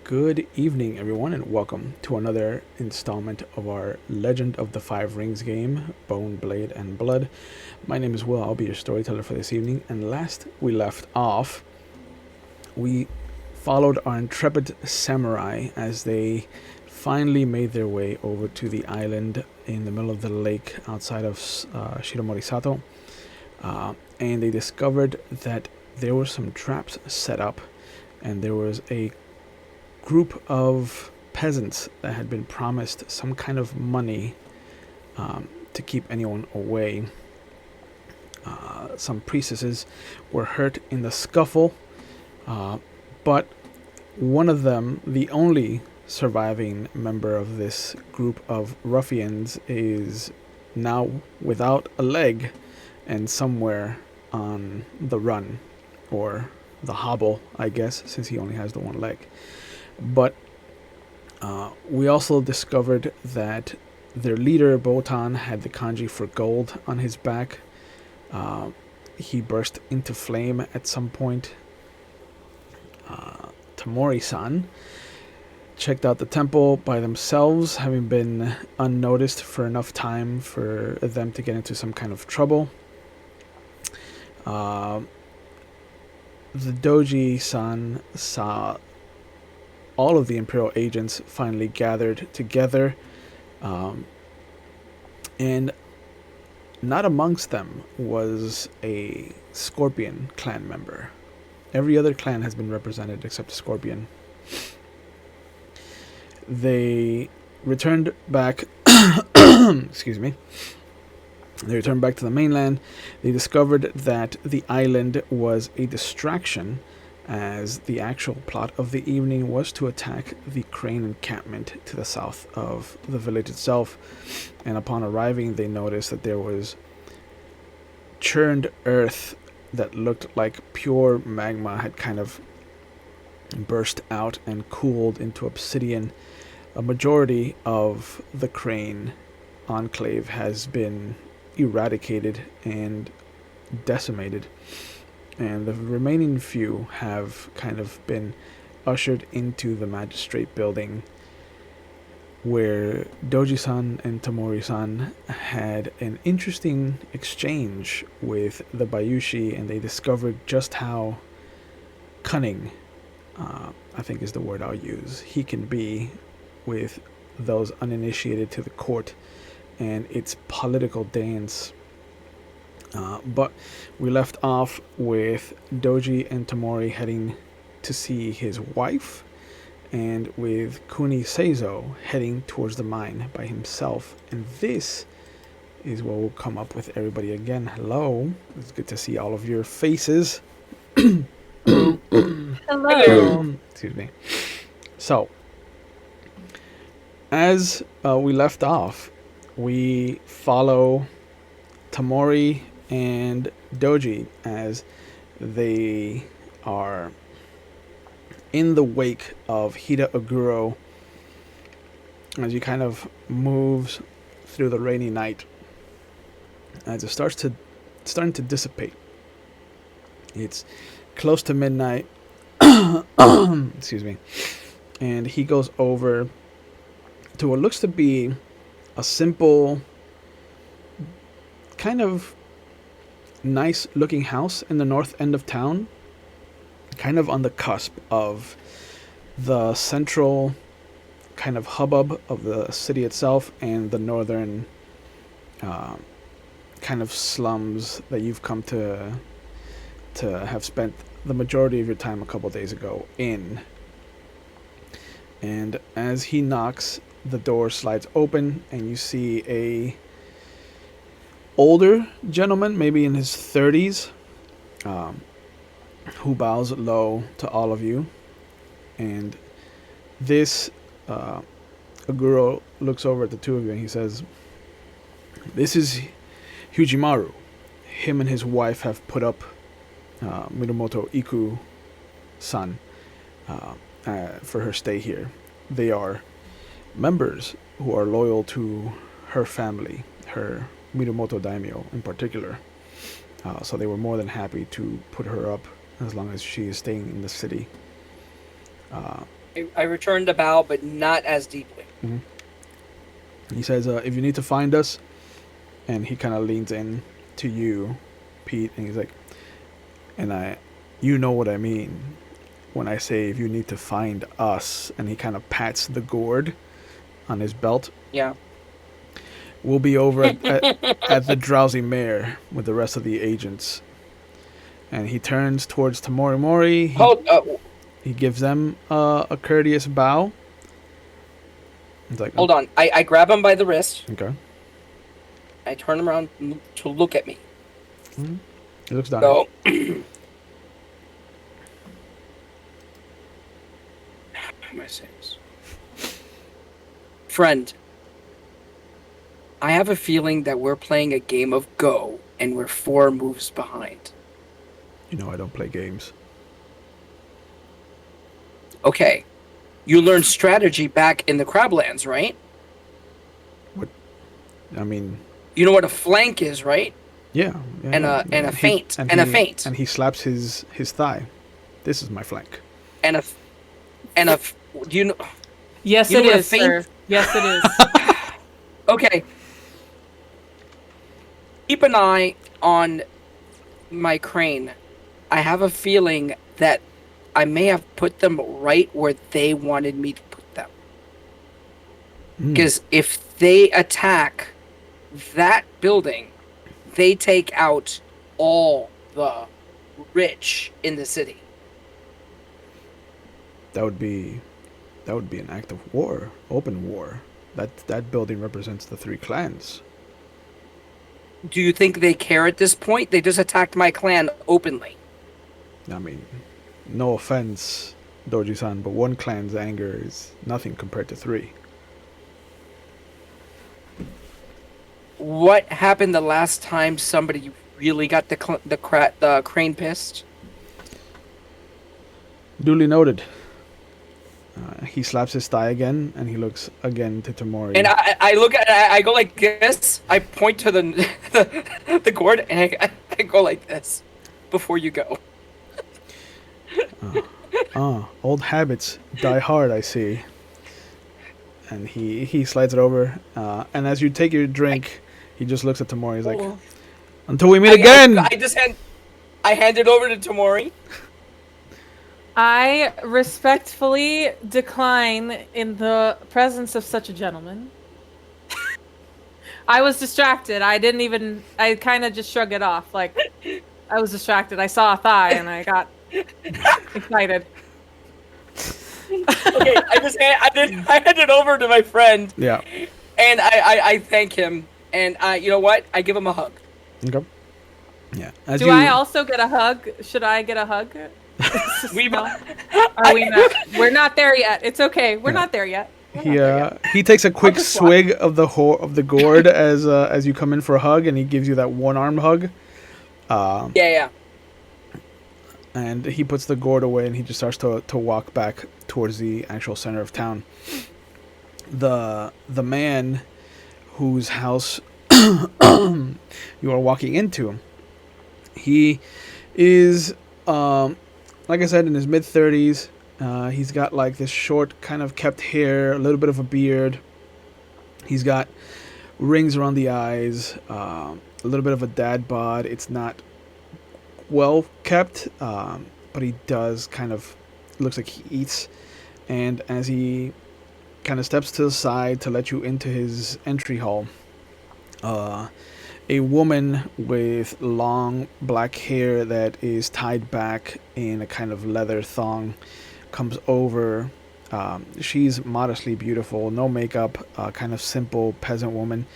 Good evening, everyone, and welcome to another installment of our Legend of the Five Rings game, Bone, Blade, and Blood. My name is Will. I'll be your storyteller for this evening. And last we left off, we followed our intrepid samurai as they finally made their way over to the island in the middle of the lake outside of Shiromori Sato. And they discovered that there were some traps set up, and there was a group of peasants that had been promised some kind of money to keep anyone away. Some priestesses were hurt in the scuffle, but one of them, the only surviving member of this group of ruffians, is now without a leg and somewhere on the run, or the hobble, I guess, since he only has the one leg. But we also discovered that their leader, Botan, had the kanji for gold on his back. He burst into flame at some point. Tamori-san checked out the temple by themselves, having been unnoticed for enough time for them to get into some kind of trouble. The Doji-san saw all of the Imperial agents finally gathered together, and not amongst them was a Scorpion clan member. Every other clan has been represented except Scorpion. They returned back excuse me. They returned back to the mainland. They discovered that the island was a distraction, as the actual plot of the evening was to attack the crane encampment to the south of the village itself. And upon arriving, they noticed that there was churned earth that looked like pure magma had kind of burst out and cooled into obsidian. A majority of the crane enclave has been eradicated and decimated, and the remaining few have kind of been ushered into the magistrate building, where Doji-san and Tamori-san had an interesting exchange with the Bayushi, and they discovered just how cunning, I think is the word I'll use, he can be with those uninitiated to the court and its political dance. But we left off with Doji and Tamori heading to see his wife, and with Kuni Seizo heading towards the mine by himself. And this is where we'll come up with everybody again. Hello. It's good to see all of your faces. Hello. Excuse me. So, as we left off, we follow Tamori and Doji as they are in the wake of Hida Oguro as he kind of moves through the rainy night, as it starting to dissipate. It's close to midnight. Excuse me. And he goes over to what looks to be a simple, kind of nice looking house in the north end of town, kind of on the cusp of the central kind of hubbub of the city itself and the northern kind of slums that you've come to have spent the majority of your time a couple days ago in. And as he knocks, the door slides open, and you see a older gentleman, maybe in his 30s, who bows low to all of you. And this Aguro looks over at the two of you and he says, "This is Hujimaru. Him and his wife have put up Minamoto Iku-san for her stay here. They are members who are loyal to her family, her Minamoto daimyo in particular. So they were more than happy to put her up as long as she is staying in the city." I returned a bow, but not as deeply. Mm-hmm. He says, "If you need to find us," and he kind of leans in to you, Pete, and he's like, you know what I mean when I say if you need to find us, and he kind of pats the gourd on his belt. Yeah. "We'll be over at the Drowsy Mare with the rest of the agents." And he turns towards Tamori Mori. He gives them a courteous bow. He's like, hold on. I grab him by the wrist. Okay. I turn him around to look at me. Mm-hmm. He looks down. So, how am I saying this? Friend, I have a feeling that we're playing a game of Go, and we're 4 moves behind. You know I don't play games. Okay. You learned strategy back in the Crablands, right? What? I mean... You know what a flank is, right? Yeah. And a feint. And a feint. And he slaps his thigh. "This is my flank." And a... Do you know... Yes, you know it is, sir. Yes, it is. Okay. Keep an eye on my crane. I have a feeling that I may have put them right where they wanted me to put them. Because if they attack that building, they take out all the rich in the city. That would be an act of war, open war. That building represents the 3 clans. Do you think they care at this point? They just attacked my clan openly. I mean, no offense, Doji-san, but 1 clan's anger is nothing compared to 3. What happened the last time somebody really got the crane pissed? Duly noted. He slaps his thigh again, and he looks again to Tamori. And I look at I go like this. I point to the gourd, and I go like this before you go. Old habits die hard, I see. And he slides it over. And as you take your drink, he just looks at Tamori. He's like, "Until we meet again." I hand it over to Tamori. I respectfully decline in the presence of such a gentleman. I was distracted. I kind of just shrugged it off. Like, I was distracted. I saw a thigh and I got excited. Okay, I hand it over to my friend. Yeah. And I thank him. And you know what? I give him a hug. Okay. Yeah. I also get a hug? Should I get a hug? We're not there yet. It's okay. We're not there yet. He takes a quick swig of the gourd as you come in for a hug, and he gives you that 1-arm hug. Yeah. And he puts the gourd away, and he just starts to walk back towards the actual center of town. The man whose house you are walking into, he is like I said, in his mid-30s. He's got like this short kind of kept hair, a little bit of a beard. He's got rings around the eyes, a little bit of a dad bod. It's not well kept, but he does kind of looks like he eats. And as he kind of steps to the side to let you into his entry hall. A woman with long black hair that is tied back in a kind of leather thong comes over. She's modestly beautiful, no makeup, kind of simple peasant woman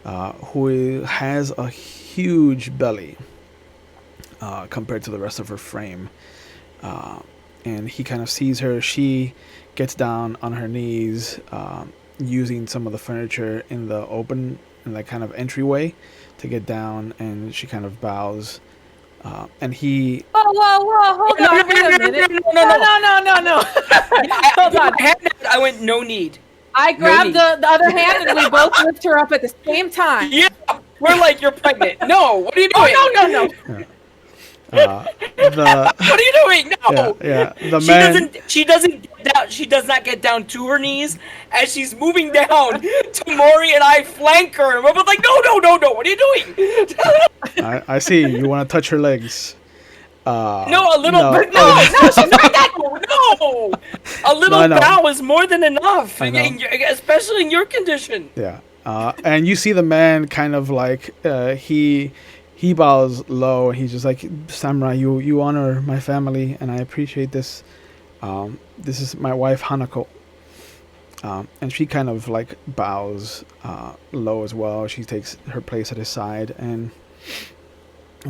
who has a huge belly compared to the rest of her frame. And he kind of sees her. She gets down on her knees, using some of the furniture in the open, in that kind of entryway, to get down, and she kind of bows. And he. Whoa, hold on, wait a minute. No. Hold on. I went, no need. I grabbed the other hand and we both lift her up at the same time. Yeah, we're like, you're pregnant. No, what are you doing? Oh, no. Yeah. What are you doing? No. Yeah. The man. She doesn't get down. She does not get down to her knees as she's moving down. Tamori and I flank her, and we're both like, no. What are you doing? I see. You want to touch her legs. No, a little. No, she's not that. No, a little bow is more than enough, especially in your condition. Yeah. And you see the man kind of like he bows low. He's just like, Samurai, you honor my family, and I appreciate this. This is my wife Hanako. And she kind of like bows low as well. She takes her place at his side, and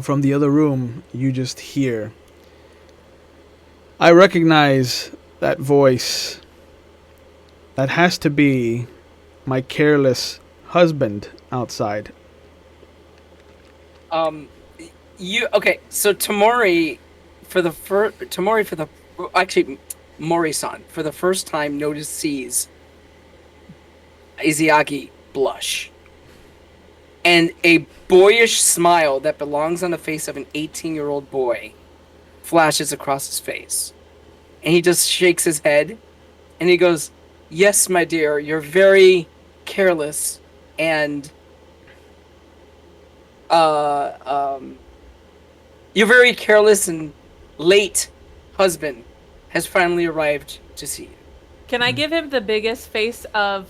from the other room, you just hear, I recognize that voice. That has to be my careless husband outside. So Tamori, Mori-san, for the first time, sees Izayagi blush. And a boyish smile that belongs on the face of an 18-year-old boy flashes across his face. And he just shakes his head, and he goes, yes, my dear, you're very careless, and your very careless and late husband has finally arrived to see you. Can I give him the biggest face of...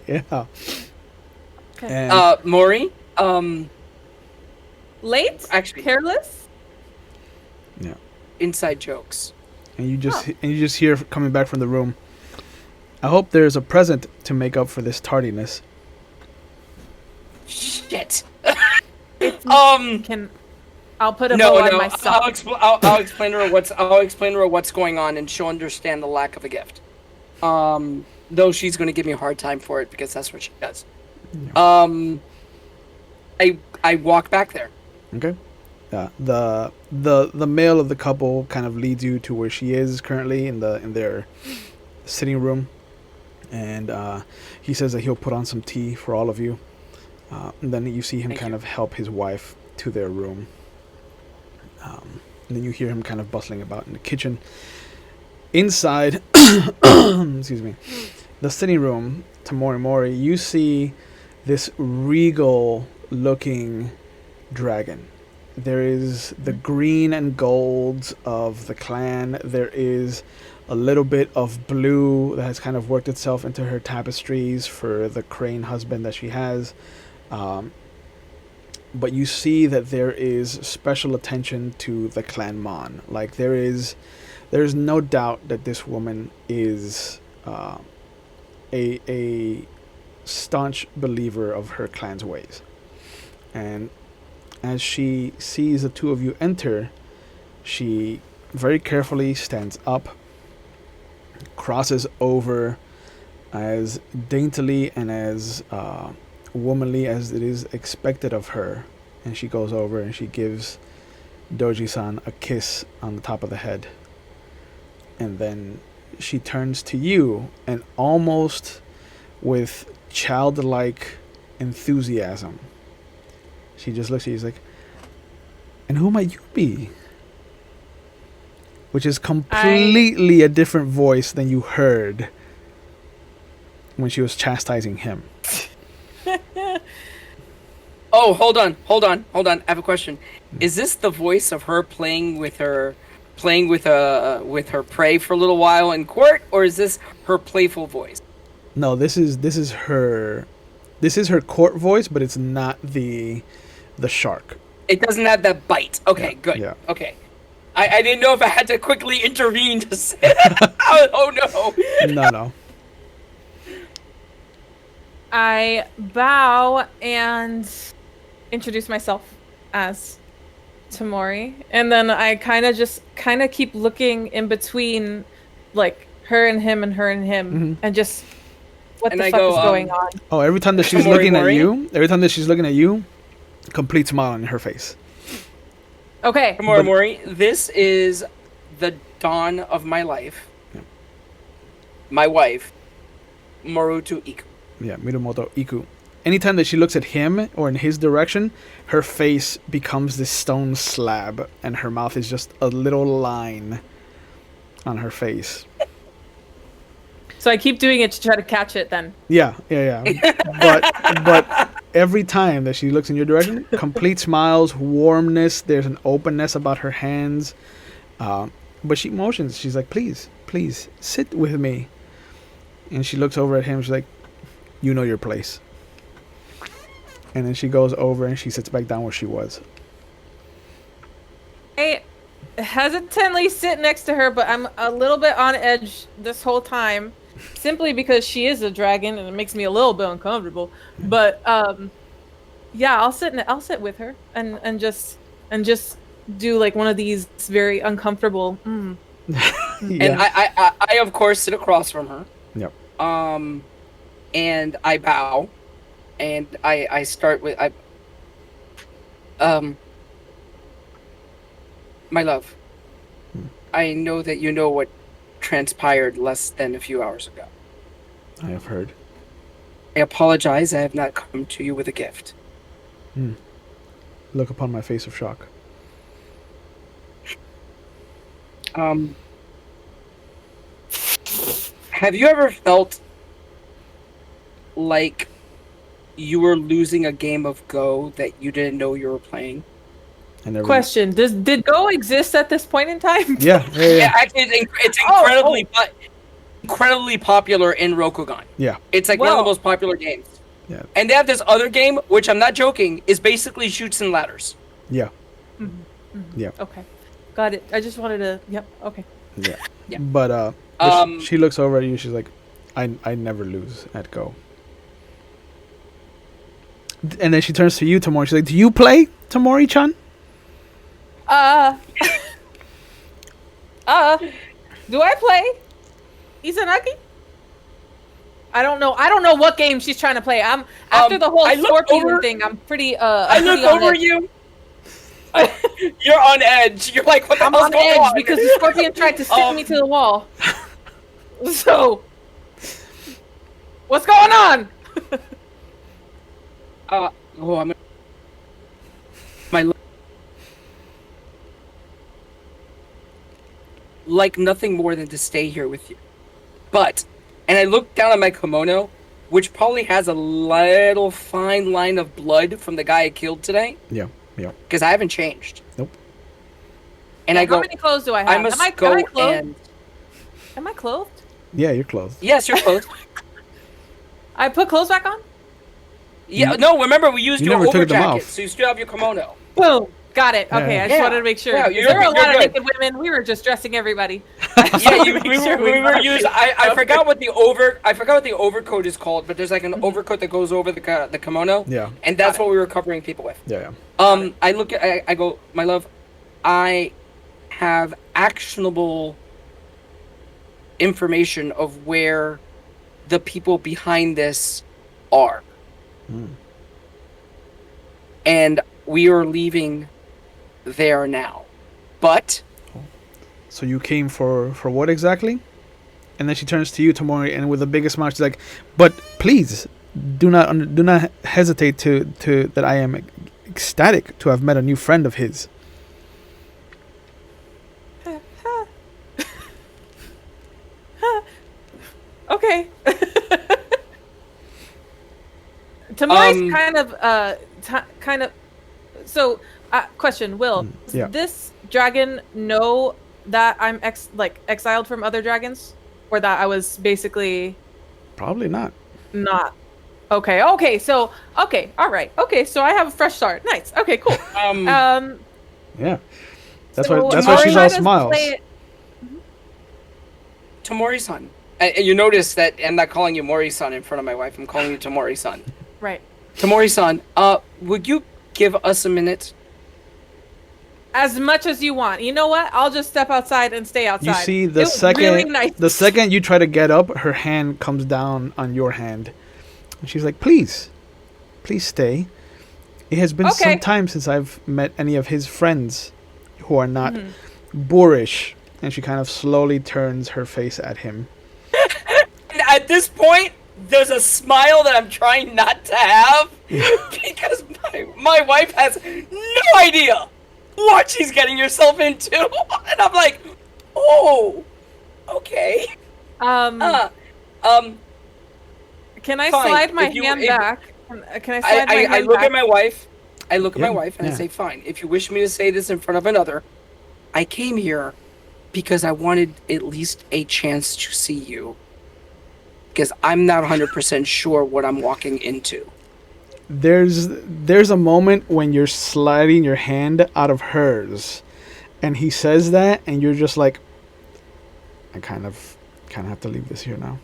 Yeah. Okay. And Mori, late? Actually, careless? Yeah. Inside jokes. And you just hear coming back from the room, I hope there's a present to make up for this tardiness. Shit. I'll put a bow on myself. I'll explain to her what's going on, and she'll understand the lack of a gift. Though she's going to give me a hard time for it because that's what she does. Yeah. I walk back there. Okay. The male of the couple kind of leads you to where she is currently in their sitting room, and he says that he'll put on some tea for all of you. And then you see him kind of help his wife to their room. And then you hear him kind of bustling about in the kitchen. Inside, excuse me, the sitting room, Tamori Mori, you see this regal-looking dragon. There is the green and gold of the clan. There is a little bit of blue that has kind of worked itself into her tapestries for the crane husband that she has. But you see that there is special attention to the clan Mon. Like there's no doubt that this woman is a staunch believer of her clan's ways. And as she sees the two of you enter, she very carefully stands up, crosses over as daintily and as womanly as it is expected of her, and she goes over and she gives Doji-san a kiss on the top of the head. And then she turns to you, and almost with childlike enthusiasm, she just looks at you, she's like, and who might you be? Which is completely a different voice than you heard when she was chastising him. Oh, hold on. I have a question. Is this the voice of her playing with her playing with her prey for a little while in court, or is this her playful voice? No, this is her court voice, but it's not the shark. It doesn't have that bite. Okay, Yeah, good. yeah. Okay. I didn't know if I had to quickly intervene to say oh no. No. I bow and introduce myself as Tamori, and then I kind of keep looking in between, like her and him and her and him, Mhm. and just what And the I fuck go, is going on? Oh, every time that she's Tamori looking Mori? at you, complete smile on her face. Okay. Tamori Mori, this is the dawn of my life. Yeah. My wife, Morutu Iku. Yeah, Mirumoto Iku. Anytime that she looks at him or in his direction, her face becomes this stone slab, and her mouth is just a little line on her face. So I keep doing it to try to catch it then. Yeah. But every time that she looks in your direction, complete smiles, warmness. There's an openness about her hands. But she motions. She's like, please, sit with me. And she looks over at him. She's like, you know your place. And then she goes over and she sits back down where she was. I hesitantly sit next to her, but I'm a little bit on edge this whole time, simply because she is a dragon and it makes me a little bit uncomfortable. But yeah, I'll sit with her and just do like one of these very uncomfortable. Yeah. And I of course sit across from her. Yep. And I bow, and I start with my love. I know that you know what transpired less than a few hours ago. I have heard. I apologize. I have not come to you with a gift. Look upon my face of shock. Have you ever felt like you were losing a game of Go that you didn't know you were playing? I never. Question: did Go exist at this point in time? Yeah. Yeah, actually, it's incredibly popular in Rokugan. Yeah. It's like one of the most popular games. Yeah. And they have this other game, which I'm not joking, is basically shoots and ladders. Yeah. Mm-hmm. Yeah. Okay, got it. I just wanted to. Yep. Okay. Yeah. Yeah. But she looks over at you. She's like, I never lose at Go. And then she turns to you, Tamori. She's like, do you play, Tamori-chan? Do I play Izanagi? I don't know what game she's trying to play. I'm after the whole scorpion thing. I'm pretty. I look over you. You're on edge. You're like, what the hell's on going edge on? because the scorpion tried to stick me to the wall. So, what's going on? I'm my like nothing more than to stay here with you. But, and I look down at my kimono, which probably has a little fine line of blood from the guy I killed today. Yeah. Yeah. Because I haven't changed. Nope. And I go, How many clothes do I have? I must go am I clothed? and... Am I clothed? Yeah, you're clothed. Yes, you're clothed. I put clothes back on? Yeah, no, remember we used You your never took over them jacket, off. so you still have your kimono. Boom. Got it. Yeah, Okay, yeah. I just Yeah. wanted to make sure. Yeah, There were a lot of you're good. naked women. We were just dressing everybody. Yeah, we were using. I forgot what the overcoat is called, but there's like an overcoat that goes over the kimono. Yeah. And that's what we were covering people with. Yeah. I go, my love, I have actionable information of where the people behind this are. And we are leaving there now. But So you came for what exactly? And then she turns to you, Tamori, and with the biggest smile, she's like, "But please, do not hesitate to that I am ecstatic to have met a new friend of his." Okay. Tamari's kind of. So, question, Will. Yeah. Does this dragon know that I'm exiled from other dragons, or that I was basically Probably not. not? Okay. Okay. So okay. All right. Okay. So I have a fresh start. Nice. Okay. Cool. Um. Yeah. That's So why she's I'll all try to smiles. play it- Tamori-san. And you notice that I'm not calling you Mori-san in front of my wife. I'm calling you Tamori-san. Right. Tamori-san, would you give us a minute? As much as you want. You know what? I'll just step outside and stay outside. You see, It was really nice. the second you try to get up, her hand comes down on your hand, and she's like, "Please, please stay. It has been some Okay. time since I've met any of his friends who are not boorish." And she kind of slowly turns her face at him. And at this point, there's a smile that I'm trying not to have because my wife has no idea what she's getting herself into. And I'm like, oh, okay. Can I Fine. slide my If you- hand if- back? Can I slide my hand I look back? at my wife. I look at my Yeah, wife and yeah. I say, fine, if you wish me to say this in front of another, I came here because I wanted at least a chance to see you. Because I'm not 100% sure what I'm walking into. There's a moment when you're sliding your hand out of hers, and he says that, and you're just like, I kind of have to leave this here now.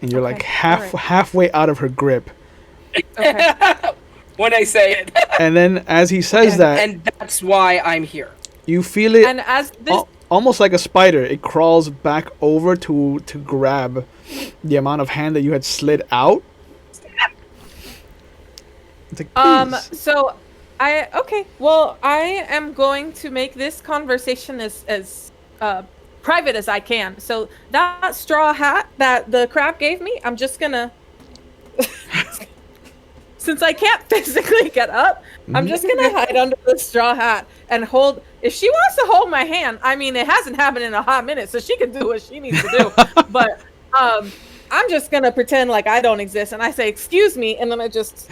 And you're like Okay, alright. halfway out of her grip. Okay. When I say it. And then as he says that, And that's why I'm here. you feel it And as this, almost like a spider. It crawls back over to grab the amount of hand that you had slid out. It's like, please. so well, I am going to make this conversation as private as I can. So that straw hat that the crab gave me, I'm just gonna, since I can't physically get up, I'm just gonna hide under the straw hat and hold. If she wants to hold my hand, I mean, it hasn't happened in a hot minute, so she can do what she needs to do. But I'm just gonna pretend like I don't exist, and I say, "Excuse me," and then I just,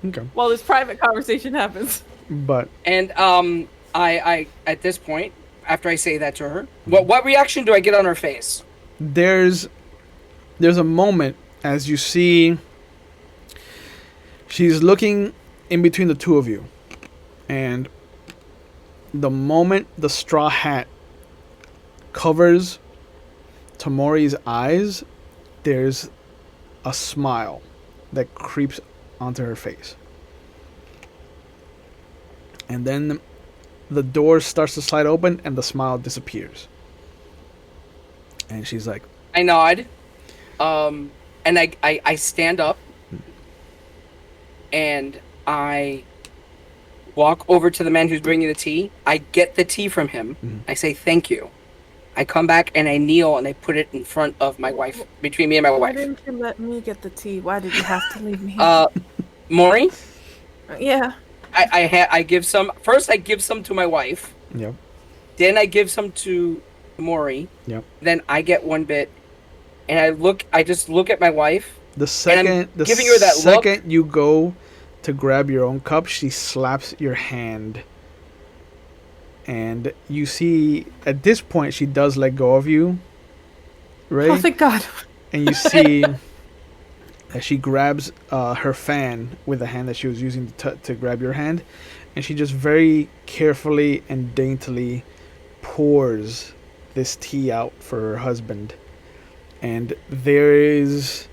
Okay. while this private conversation happens. But And I at this point, after I say that to her, what reaction do I get on her face? there's a moment as you see she's looking in between the two of you, and the moment the straw hat covers Tamori's eyes, there's a smile that creeps onto her face. And then the door starts to slide open and the smile disappears. And she's like, I nod, and I stand up, and I walk over to the man who's bringing the tea. I get the tea from him. I say thank you. I come back and I kneel and I put it in front of my wife, between me and my Why wife. didn't you let me get the tea? Why did you have to leave me here? Maury, Yeah. I give some. First, I give some to my wife. yep, Then I give some to Maury. yep. Then I get one bit, and I just look at my wife. The second giving her that look. second you go to grab your own cup, she slaps your hand. And you see at this point she does let go of you, right? Oh, thank God. And you see that she grabs her fan with the hand that she was using to grab your hand, and she just very carefully and daintily pours this tea out for her husband. And there is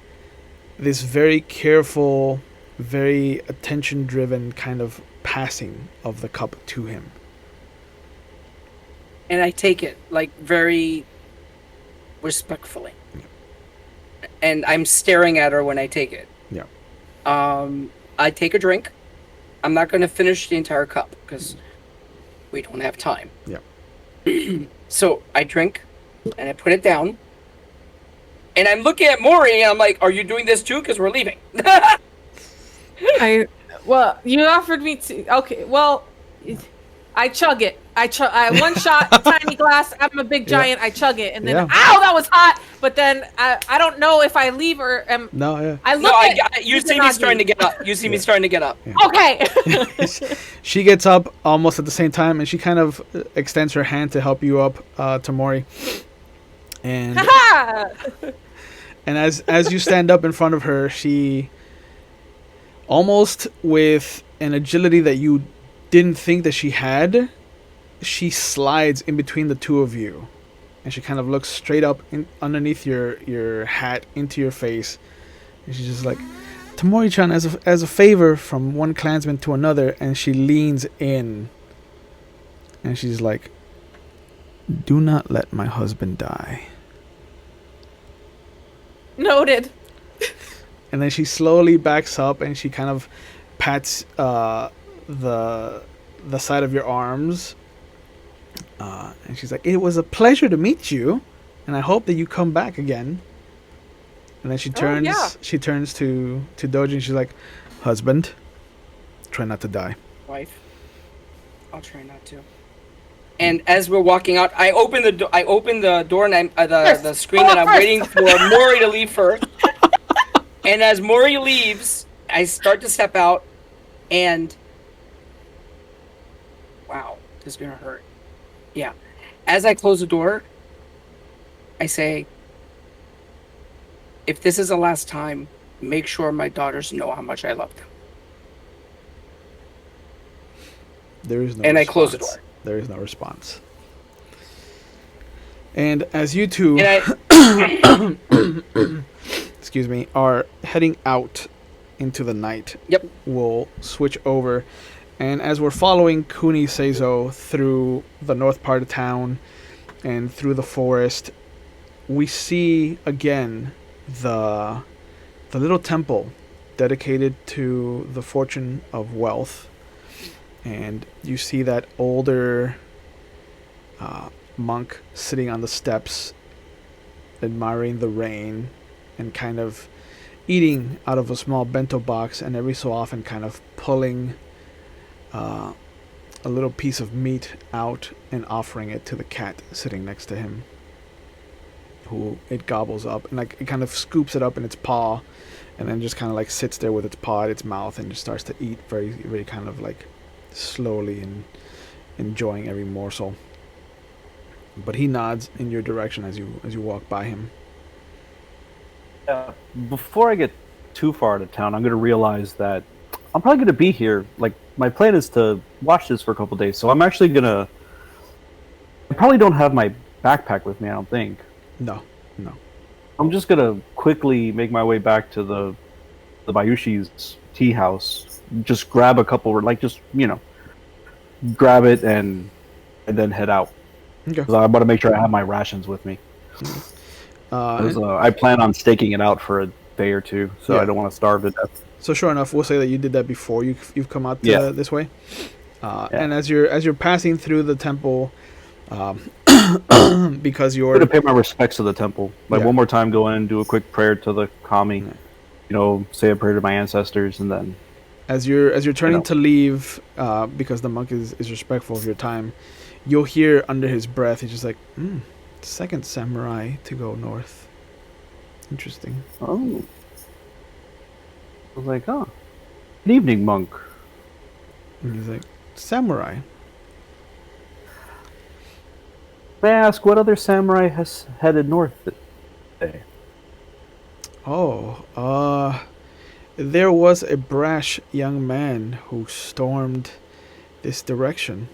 this very careful, very attention-driven kind of passing of the cup to him. And I take it, like, very respectfully. And I'm staring at her when I take it. Yeah. I take a drink. I'm not going to finish the entire cup because we don't have time. Yeah. So I drink and I put it down. And I'm looking at Maury and I'm like, are you doing this too? Because we're leaving. Well, you offered me to. Okay, well, I chug it. I one shot, tiny glass. I'm a big giant. I chug it, and then Yeah. ow, that was hot. But then I don't know if I leave or am. No, yeah. I No, look at you see me starting to get up. You see me starting to get up. Okay. She gets up almost at the same time, and she kind of extends her hand to help you up, Tamori. And and as you stand up in front of her, she, almost with an agility that you didn't think that she had, she slides in between the two of you, and she kind of looks straight up underneath your hat into your face, and she's just like, Tamori-chan, as a favor from one clansman to another, and she leans in, and she's like, do not let my husband die. Noted. And then she slowly backs up, and she kind of pats the side of your arms, and she's like, it was a pleasure to meet you, and I hope that you come back again. And then she turns she turns to Doji, and she's like, husband, try not to die. Wife, I'll try not to. And as we're walking out, I open the door, and the screen, and I'm waiting for Mori to leave first. And as Mori leaves, I start to step out, and wow, this is gonna hurt. Yeah. As I close the door, I say, if this is the last time, make sure my daughters know how much I love them. There is no and response. I close the door. There is no response. And as you two excuse me, are heading out into the night, Yep. we'll switch over. And as we're following Kuni Seizo through the north part of town and through the forest, we see again the little temple dedicated to the fortune of wealth. And you see that older monk sitting on the steps, admiring the rain, and kind of eating out of a small bento box, and every so often kind of pulling a little piece of meat out and offering it to the cat sitting next to him, who it gobbles up, and like it kind of scoops it up in its paw, and then just kind of like sits there with its paw at its mouth and just starts to eat very, very kind of like slowly and enjoying every morsel. But he nods in your direction as you walk by him. Before I get too far out of town, I'm going to realize that I'm probably going to be here. Like, my plan is to watch this for a couple days, so I'm actually going to... I probably don't have my backpack with me, I don't think. No. I'm just going to quickly make my way back to the Bayushi's tea house. Just grab a couple, like, just, grab it and then head out. Okay. 'Cause I want to make sure I have my rations with me. I plan on staking it out for a day or two, so I don't want to starve to death. So sure enough, we'll say that you did that before you've come out this way. And as you're passing through the temple, because you're I'm going to pay my respects to the temple. Like, one more time, go in, do a quick prayer to the kami, say a prayer to my ancestors, and then... As you're turning to leave, because the monk is respectful of your time, you'll hear under his breath, he's just like, second samurai to go north. Interesting. Oh. I was like, oh. Good evening, monk. And he's like, samurai. May I ask what other samurai has headed north today? There was a brash young man who stormed this direction.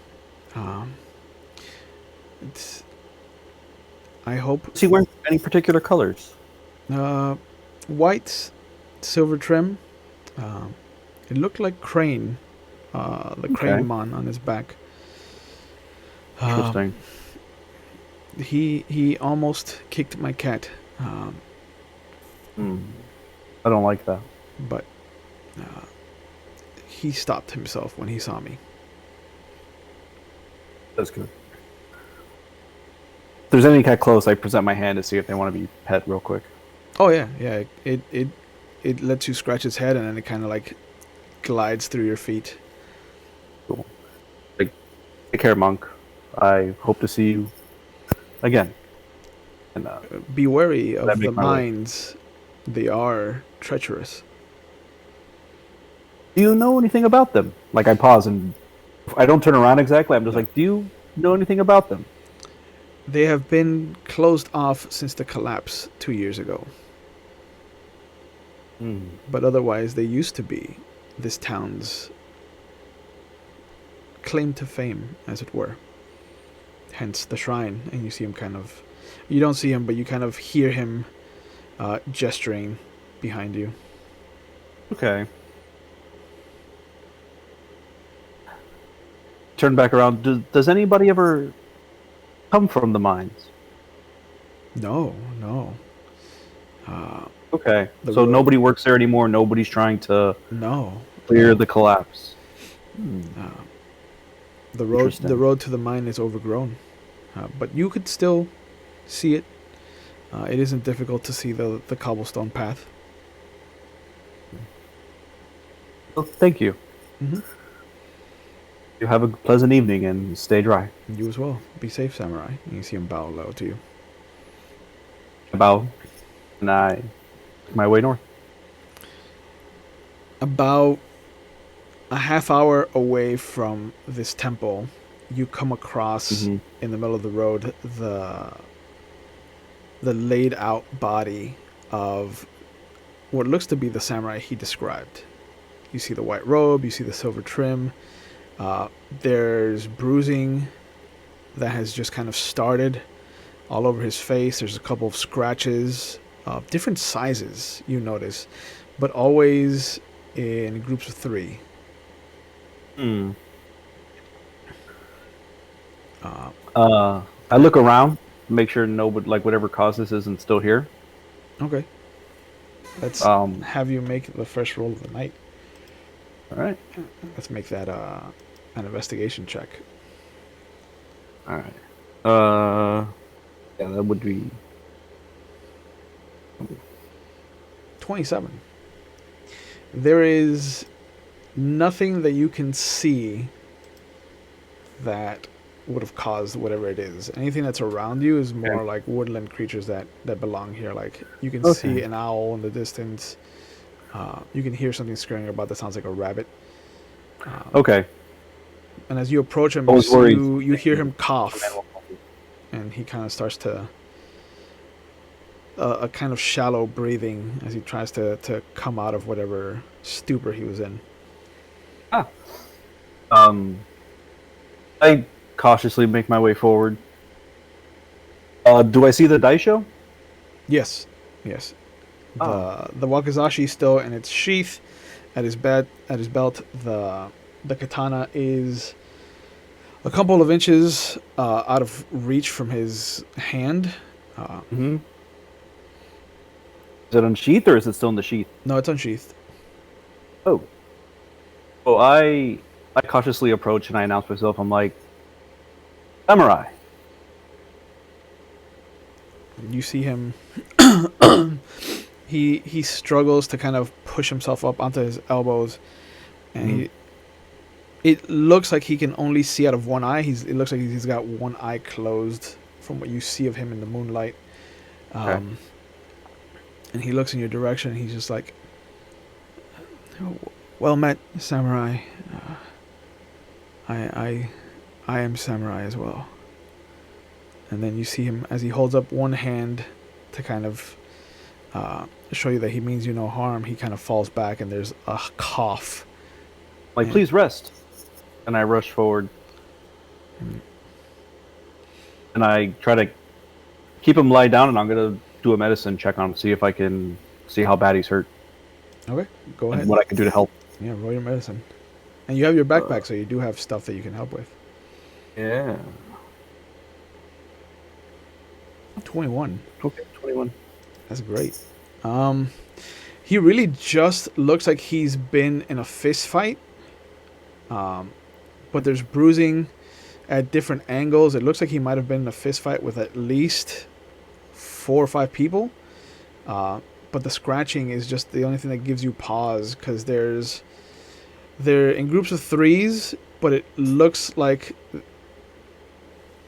I hope... Is he wearing any particular colors? White, silver trim. It looked like Crane. The Crane-mon on his back. Interesting. He almost kicked my cat. I don't like that. But he stopped himself when he saw me. That's good. If there's any cat close, I present my hand to see if they want to be pet real quick. Oh yeah. It lets you scratch its head, and then it kind of like glides through your feet. Cool. Like, Take care, monk. I hope to see you again. And Be wary I of the make my way. mines. They are treacherous. Do you know anything about them? Like I pause and I don't turn around exactly. I'm just like, do you know anything about them? They have been closed off since the collapse 2 years ago. Hmm. But otherwise, they used to be this town's claim to fame, as it were. Hence the shrine. And you see him kind of. You don't see him, but you kind of hear him gesturing behind you. Okay. Turn back around. Does anybody ever come from the mines? No, no. Okay. The So road- nobody works there anymore. Nobody's trying to No. clear the collapse. The Interesting. road to the mine is overgrown. But you could still see it. It isn't difficult to see the cobblestone path. Well, thank you. Mhm. You have a pleasant evening and stay dry. You as well. Be safe, samurai. And you see him bow low to you. I bow and I make my way north. About a half hour away from this temple, you come across Mhm. in the middle of the road the laid out body of what looks to be the samurai he described. You see the white robe, you see the silver trim. There's bruising that has just kind of started all over his face. There's a couple of scratches of different sizes, you notice, but always in groups of 3. Hmm. I look around, make sure nobody, like whatever caused this, isn't still here. Okay. Let's All have you make the first roll of the night. right. Let's make that an investigation check. All right. Yeah, that would be 27. There is nothing that you can see that would have caused whatever it is. Anything that's around you is more Okay. like woodland creatures that belong here. Like you can Okay. see an owl in the distance. You can hear something scurrying about that sounds like a rabbit. okay. And as you approach him, I was worried. you hear him cough, and he kind of starts to a kind of shallow breathing as he tries to come out of whatever stupor he was in. I cautiously make my way forward. Do I see the daisho? Yes, yes. Oh. The wakizashi is still in its sheath at his belt. The katana is a couple of inches out of reach from his hand. Mm-hmm. Is it unsheathed or is it still in the sheath? No, it's unsheathed. Oh. Oh, I cautiously approach and I announce myself. I'm like, samurai. You see him. He struggles to kind of push himself up onto his elbows, and it looks like he can only see out of one eye. It looks like he's got one eye closed from what you see of him in the moonlight. Okay. And he looks in your direction. And he's just like, "Well met, samurai. I am samurai as well." And then you see him as he holds up one hand to kind of show you that he means you no harm. He kind of falls back, and there's a cough. Like, Yeah. please rest. And I rush forward. And I try to keep him lie down, and I'm going to do a medicine check on him, see if I can see how bad he's hurt. Okay, go ahead. And what I can do to help. Yeah, roll your medicine. And you have your backpack, so you do have stuff that you can help with. Yeah. 21. Okay, 21. That's great. He really just looks like he's been in a fist fight. But there's bruising at different angles. It looks like he might have been in a fist fight with at least 4 or 5 people. But the scratching is just the only thing that gives you pause, because they're in groups of 3s, but it looks like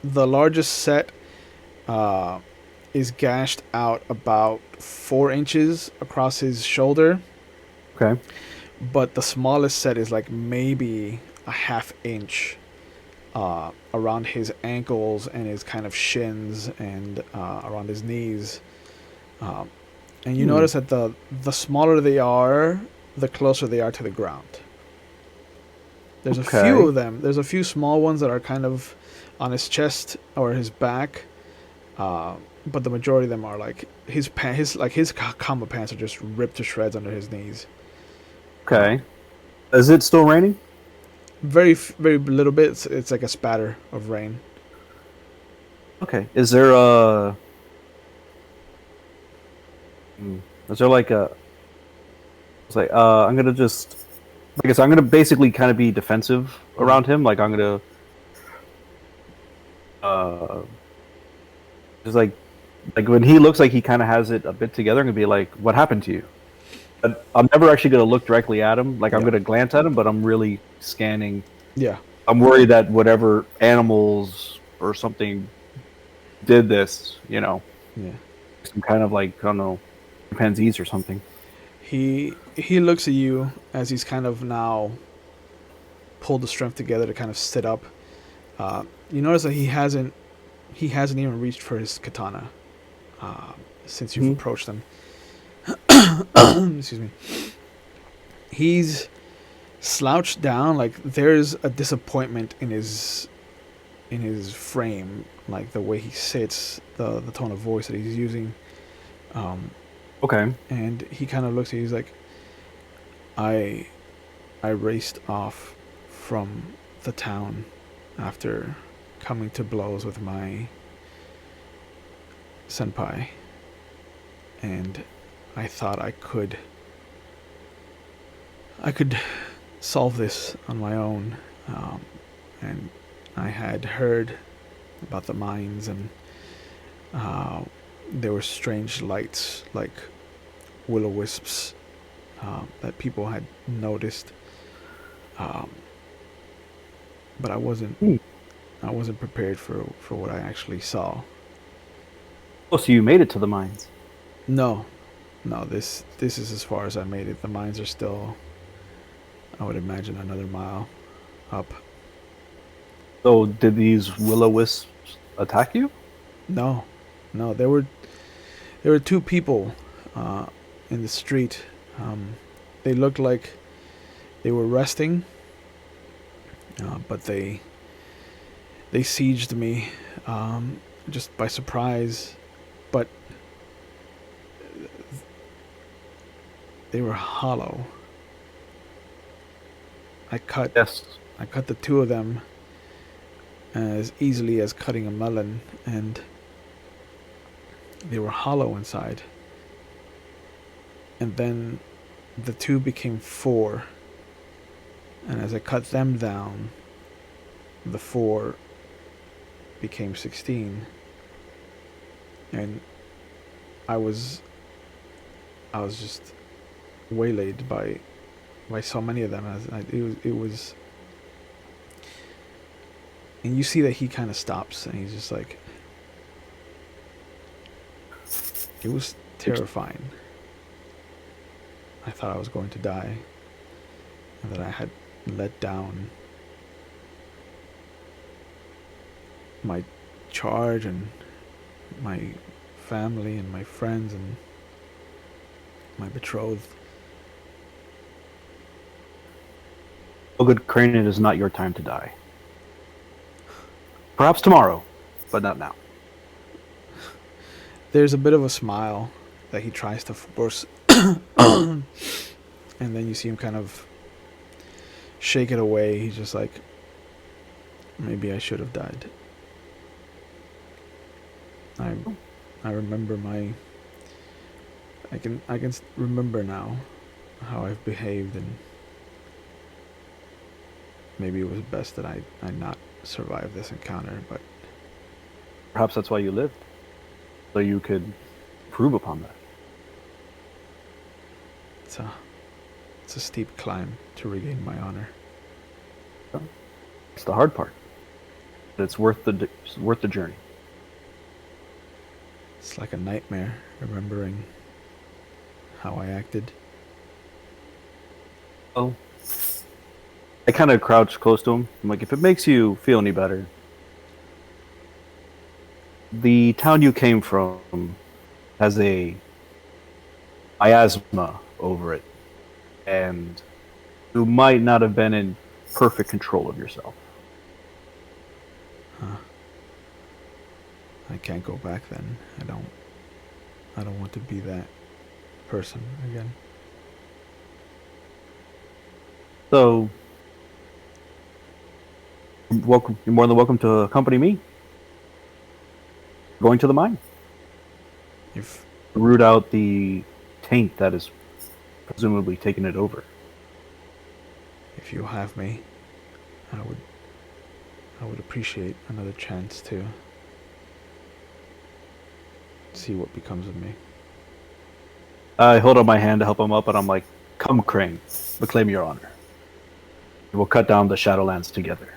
the largest set uh, is gashed out about 4 inches across his shoulder, Okay. but the smallest set is like maybe a half inch around his ankles and his kind of shins and around his knees. Um, and you notice that the smaller they are, the closer they are to the ground. There's a few Okay. of them. There's a few small ones that are kind of on his chest or his back, but the majority of them are like his combo pants are just ripped to shreds under his knees. Okay. Is it still raining? Very little bit. It's like a spatter of rain. Okay. Is there a? Is there like a? It's like I'm gonna just like I said, I'm gonna basically kind of be defensive around him. Like I'm gonna uh just like when he looks like he kind of has it a bit together, I'm gonna be like, "What happened to you?" But I'm never actually gonna look directly at him. Like I'm Yeah. gonna glance at him, but I'm really scanning. Yeah. I'm worried that whatever animals or something did this, Yeah. some kind of like I don't know, chimpanzees or something. He looks at you as he's kind of now pulled the strength together to kind of sit up. You notice that he hasn't even reached for his katana since you've Mhm. approached him. Excuse me. He's slouched down, like there's a disappointment in his frame, like the way he sits, the tone of voice that he's using. Okay. And he kind of looks at you, he's like, I I raced off from the town after coming to blows with my senpai, and I thought I could solve this on my own. And I had heard about the mines, and there were strange lights like will-o-wisps that people had noticed, um, but I wasn't Hmm. I wasn't prepared for what I actually saw. Oh, so you made it to the mines. No, no, this is as far as I made it. The mines are still, I would imagine, another mile up. So did these will-o-wisps attack you? No, no, there were two people uh, in the street. They looked like they were resting, but they sieged me just by surprise. But they were hollow. I cut Yes. I cut the two of them as easily as cutting a melon, and they were hollow inside. And then the two became four, and as I cut them down, the four became 16, and I was I was just waylaid by so many of them. It was, and you see that he kind of stops, and he's just like, it was terrifying. I thought I was going to die, and that I had let down my charge and my family and my friends and my betrothed. Oh, good Crane, it is not your time to die. Perhaps tomorrow, but not now. There's a bit of a smile that he tries to force, and then you see him kind of shake it away. He's just like, maybe I should have died. I remember I can remember now how I've behaved, and maybe it was best that I not survive this encounter, but Perhaps that's why you lived, so you could prove upon that. it's a it's a steep climb to regain my honor. It's the hard part. It's worth the journey. It's like a nightmare remembering how I acted. Oh, I kind of crouch close to him. I'm like, if it makes you feel any better, the town you came from has a miasma over it, and you might not have been in perfect control of yourself. Huh. I can't go back then. I don't want to be that person again. So, welcome. You're more than welcome to accompany me. Going to the mine. If Root out the taint that is presumably taking it over. if you have me, I would appreciate another chance to see what becomes of me. I hold up my hand to help him up, and I'm like, "Come, Crane, reclaim your honor. We'll cut down the Shadowlands together."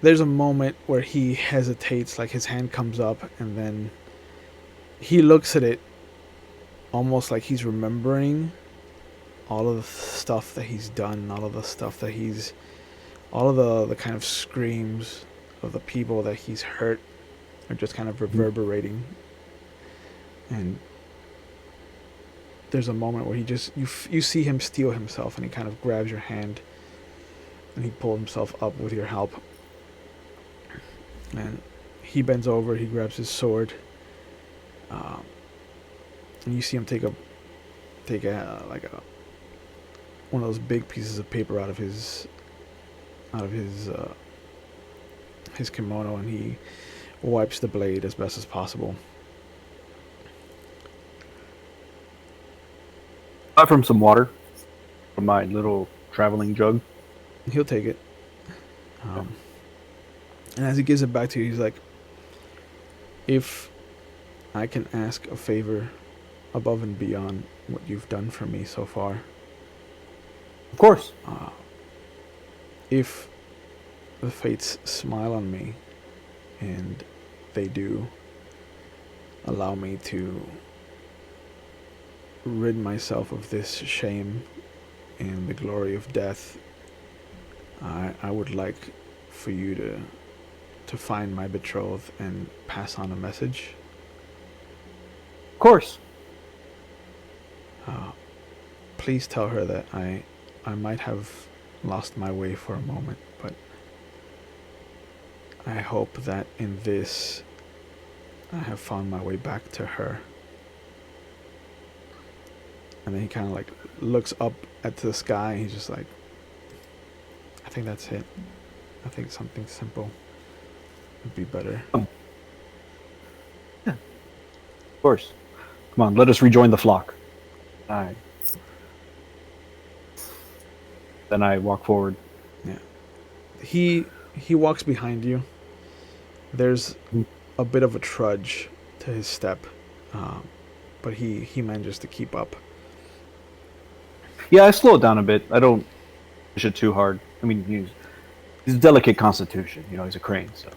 There's a moment where he hesitates, like his hand comes up, and then he looks at it almost like he's remembering all of the stuff that he's done, all of the stuff that all of the kind of screams of the people that he's hurt are just kind of reverberating. And there's a moment where you see him steel himself, and he kind of grabs your hand, and he pulls himself up with your help. And he bends over, he grabs his sword, and you see him take one of those big pieces of paper out of his kimono, and he wipes the blade as best as possible. I from some water from my little traveling jug. He'll take it. And as he gives it back to you, he's like, if I can ask a favor above and beyond what you've done for me so far, Of course. if the fates smile on me and they do allow me to rid myself of this shame and the glory of death, I would like for you to find my betrothed and pass on a message. Of course. Please tell her that I might have lost my way for a moment, but I hope that in this I have found my way back to her. And then he kind of like looks up at the sky, and he's just like, I think that's it. I think something simple would be better. Of course. Come on, let us rejoin the flock. Alright. Then I walk forward. Yeah. He walks behind you. There's a bit of a trudge to his step, but he manages to keep up. Yeah, I slow it down a bit. I don't push it too hard. I mean, he's a delicate constitution. You know, he's a crane, so.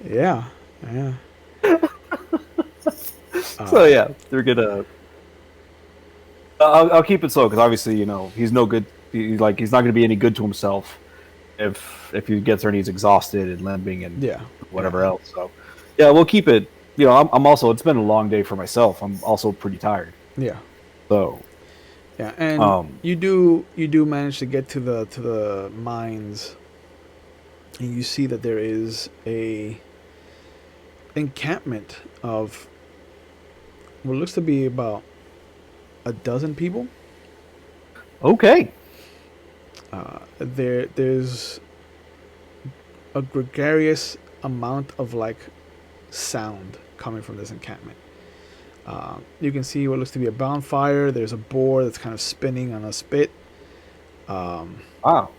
Yeah. So yeah, they're gonna. I'll keep it slow because obviously, you know, he's no good. He's not going to be any good to himself if he gets there and he's exhausted and limping and whatever else. So yeah, we'll keep it. You know, I'm also. It's been a long day for myself. I'm also pretty tired. Yeah. So. Yeah, and you do manage to get to the mines, and you see that there is a encampment of what looks to be about a dozen people. Okay. There's a gregarious amount of like sound coming from this encampment. You can see what looks to be a bonfire. There's a boar that's kind of spinning on a spit. Wow.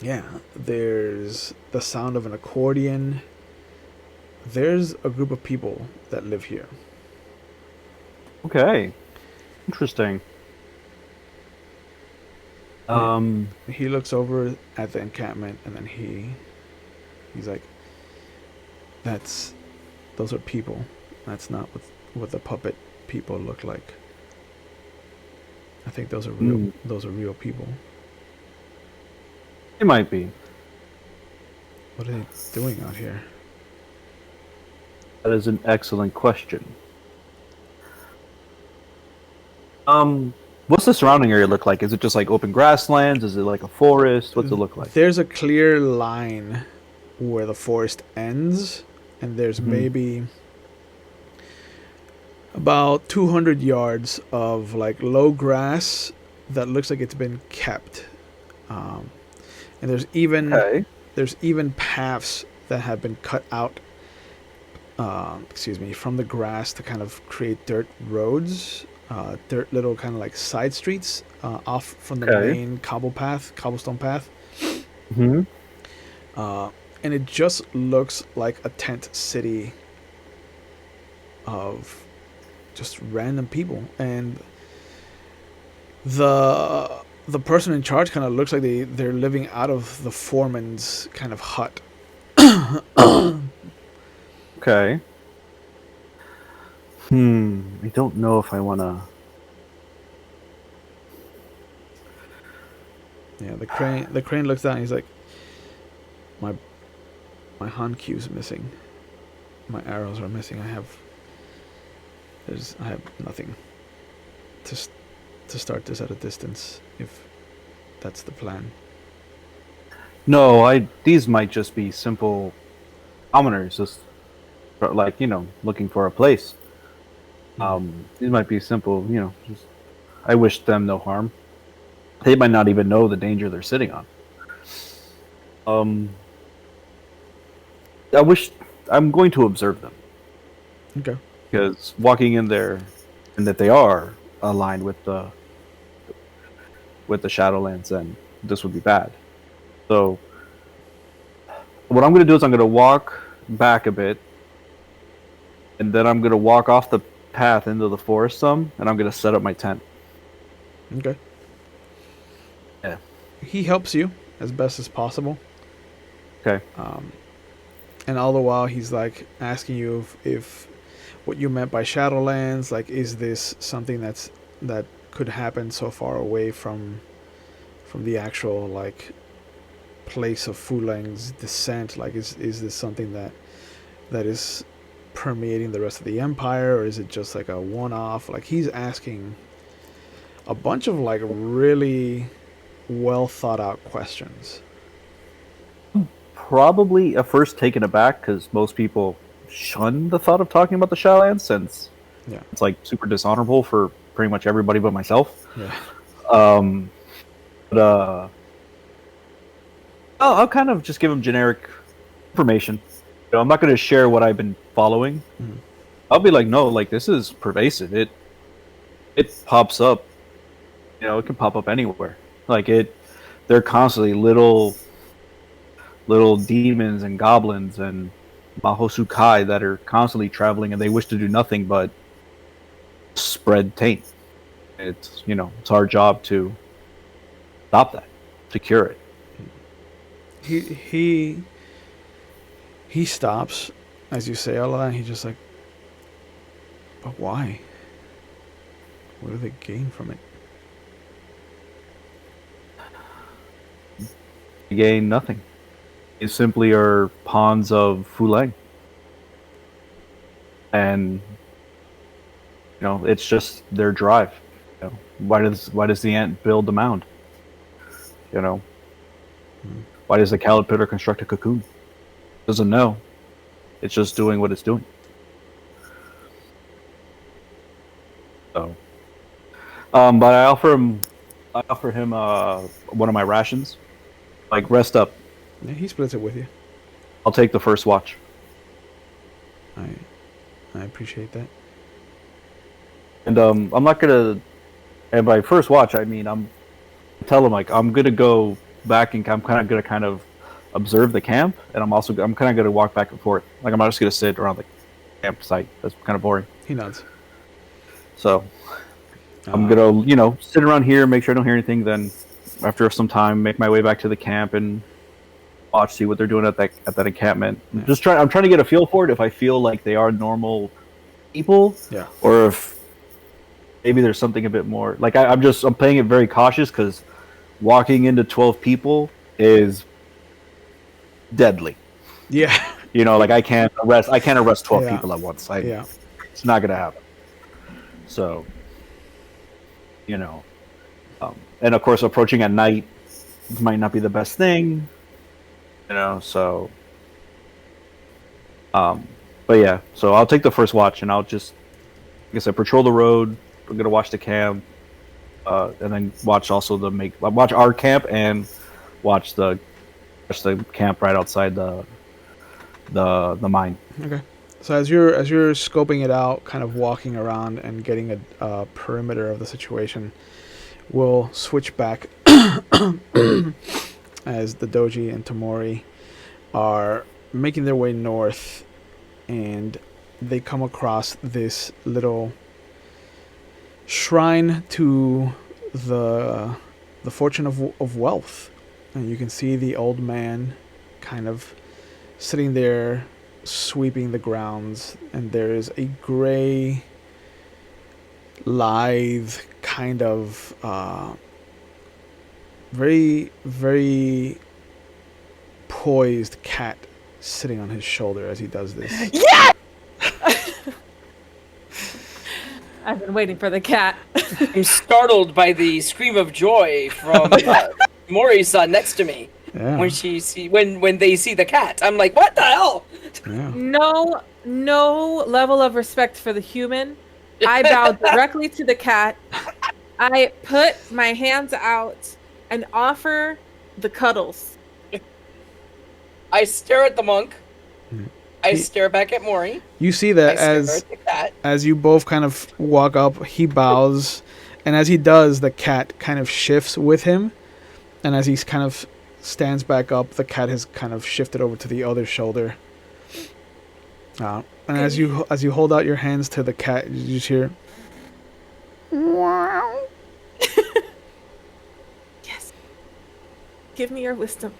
Yeah, there's the sound of an accordion. There's a group of people that live here. Okay. Interesting. He looks over at the encampment, and then he's like, those are people. That's not what the puppet people look like. I think those are real. Those are real people. It might be. What are they doing out here? That is an excellent question. What's the surrounding area look like? Is it just like open grasslands? Is it like a forest? What's it look like? There's a clear line where the forest ends, and there's maybe about 200 yards of like low grass that looks like it's been kept. And there's even paths that have been cut out from the grass to kind of create dirt roads, dirt little kind of like side streets off from the main cobblestone path. And it just looks like a tent city of just random people, and the person in charge kind of looks like they're living out of the foreman's kind of hut. Okay. I don't know if I want to. Yeah, the crane looks down and he's like, my Hankyu's missing. My arrows are missing. I have nothing to start this at a distance, if that's the plan. No, these might just be simple commoners, just like, looking for a place. These might be simple, just I wish them no harm. They might not even know the danger they're sitting on. I'm going to observe them. Okay. Because walking in there, and that they are aligned with the Shadowlands, and this would be bad. So what I'm going to do is I'm going to walk back a bit, and then I'm going to walk off the path into the forest some, and I'm going to set up my tent. Okay. Yeah. He helps you as best as possible. Okay. And all the while he's like asking you if what you meant by Shadowlands, like, is this something that could happen so far away from the actual like place of Fulang's descent? Like, is this something that is permeating the rest of the empire, or is it just like a one-off? Like, he's asking a bunch of like really well thought out questions. Probably at first taken aback, because most people shun the thought of talking about the Shadowlands, since it's like super dishonorable for pretty much everybody but myself. Yeah. But I'll kind of just give them generic information. I'm not going to share what I've been following. I'll be like, no, like, this is pervasive. It pops up. It can pop up anywhere. Like, they're constantly little demons and goblins and Mahosukai that are constantly traveling, and they wish to do nothing but spread taint. It's it's our job to stop that, to cure it. He stops as you say all of that, and he's just like, but why? What do they gain from it? They gain nothing. They simply are pawns of Fulang. And it's just their drive. Why does the ant build the mound? Why does the caterpillar construct a cocoon? Doesn't know. It's just doing what it's doing. So, but I offer him one of my rations. Like, rest up. Yeah, he splits it with you. I'll take the first watch. I appreciate that. And I'm not gonna. And by first watch, I mean I'm tell him, like, I'm gonna go back and I'm kind of gonna observe the camp, and I'm kind of gonna walk back and forth. Like, I'm not just gonna sit around the campsite. That's kind of boring. He nods. So I'm gonna sit around here, make sure I don't hear anything, then after some time, make my way back to the camp and watch, see what they're doing at that encampment. I'm trying to get a feel for it. If I feel like they are normal people, Yeah. or if maybe there's something a bit more. Like I'm playing it very cautious because walking into 12 people is deadly. Yeah. You know, like I can't arrest 12 Yeah. people at once. Yeah. It's not gonna happen. So, you know, and of course, approaching at night might not be the best thing. You know, so, but yeah. So I'll take the first watch, and I'll just, like I said, patrol the road. We're gonna watch the camp, and then watch also watch our camp and watch the camp right outside the mine. Okay. So as you're scoping it out, kind of walking around and getting a perimeter of the situation, we'll switch back as the Doji and Tamori are making their way north, and they come across this little shrine to the fortune of wealth, and you can see the old man kind of sitting there sweeping the grounds, and there is a gray, lithe, kind of very, very poised cat sitting on his shoulder as he does this. Yeah! I've been waiting for the cat. I'm startled by the scream of joy from Mori-san next to me. Yeah. When they see the cat. I'm like, what the hell? Yeah. No level of respect for the human. I bow directly to the cat. I put my hands out and offer the cuddles. I stare at the monk. Hmm. I stare back at Mori. You see that I stare at the cat. as you both kind of walk up, he bows, and as he does, the cat kind of shifts with him, and as he kind of stands back up, the cat has kind of shifted over to the other shoulder. And as you hold out your hands to the cat, you just hear, "Wow." Yes. Give me your wisdom.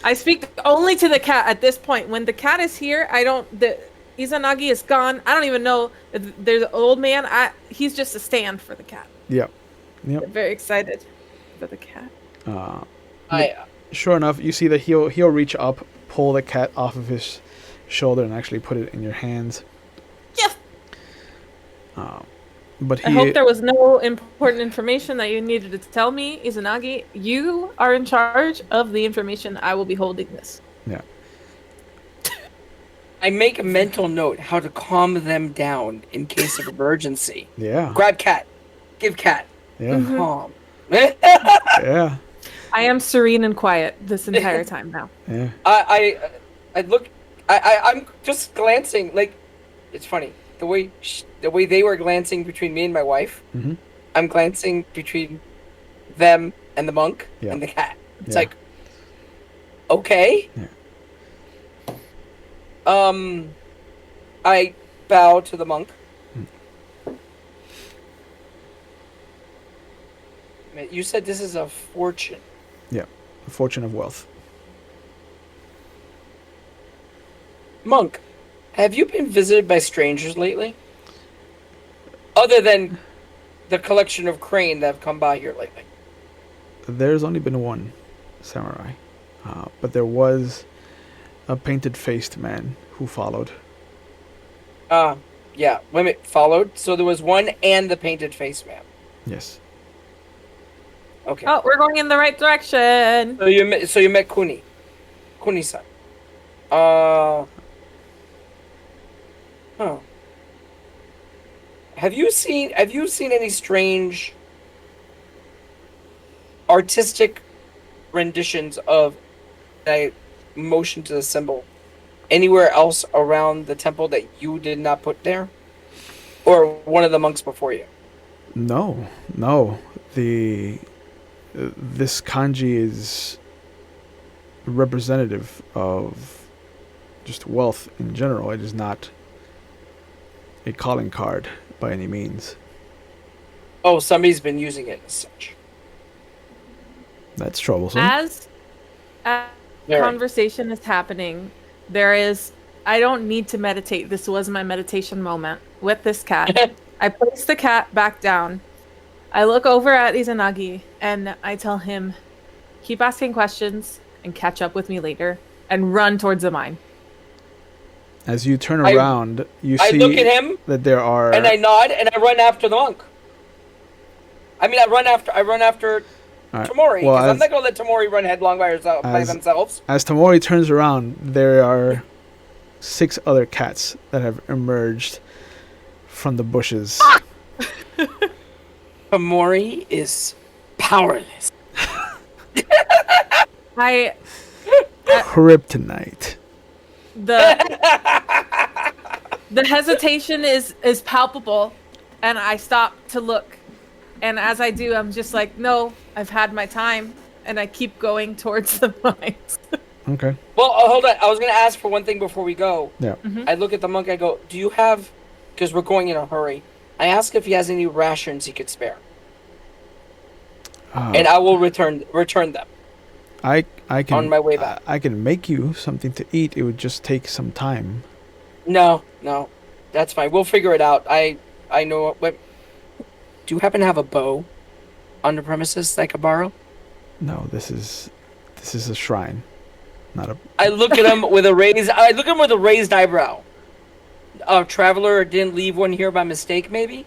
I speak only to the cat at this point. When the cat is here, the Izanagi is gone. I don't even know if there's an old man. He's just a stand for the cat. Yep. I'm very excited for the cat. Sure enough, you see that he'll reach up, pull the cat off of his shoulder, and actually put it in your hands. Yes. But I hope there was no important information that you needed to tell me, Izanagi. You are in charge of the information. I will be holding this. Yeah. I make a mental note how to calm them down in case of emergency. Yeah. Grab cat. Give cat. Yeah. Calm. Yeah. I am serene and quiet this entire time now. Yeah. I look. I'm just glancing. Like, it's funny the way they were glancing between me and my wife. Mm-hmm. I'm glancing between them and the monk and the cat. It's like, okay. Yeah. I bow to the monk. You said this is a fortune. Yeah. A fortune of wealth. Monk, have you been visited by strangers lately? Other than the collection of crane that have come by here lately. There's only been one samurai, but there was a painted-faced man who followed. Yeah, women followed. So there was one and the painted face man. Yes. Okay. Oh, we're going in the right direction. So you met Kuni-san. Huh. Have you seen any strange artistic renditions of a motion to the symbol anywhere else around the temple that you did not put there? Or one of the monks before you? No. This kanji is representative of just wealth in general. It is not a calling card by any means. Oh, somebody's been using it as such. That's troublesome. As Very. conversation is happening, there is. I don't need to meditate. This was my meditation moment with this cat. I place the cat back down. I look over at Izanagi and I tell him, keep asking questions and catch up with me later, and run towards the mine. As you turn I- around, you I see look at him, that there are. and I nod, and I run after the monk. I mean, I run after All right. Tamori, Well, because I'm as- not gonna let Tamori run headlong by themselves. As Tamori turns around, there are 6 other cats that have emerged from the bushes. Tamori is powerless. I Kryptonite. the hesitation is palpable, and I stop to look. And as I do, I'm just like, no, I've had my time, and I keep going towards the mines. Okay. Well, hold on. I was gonna ask for one thing before we go. Yeah. I look at the monk. I go, "Do you have?" Because we're going in a hurry. I ask if he has any rations he could spare, and I will return them. I can On my way back. I can make you something to eat. It would just take some time. No, that's fine. We'll figure it out. I know. What? Do you happen to have a bow on the premises that I could borrow? No, this is a shrine, not a. I look at him with a raised eyebrow. A traveler didn't leave one here by mistake, maybe.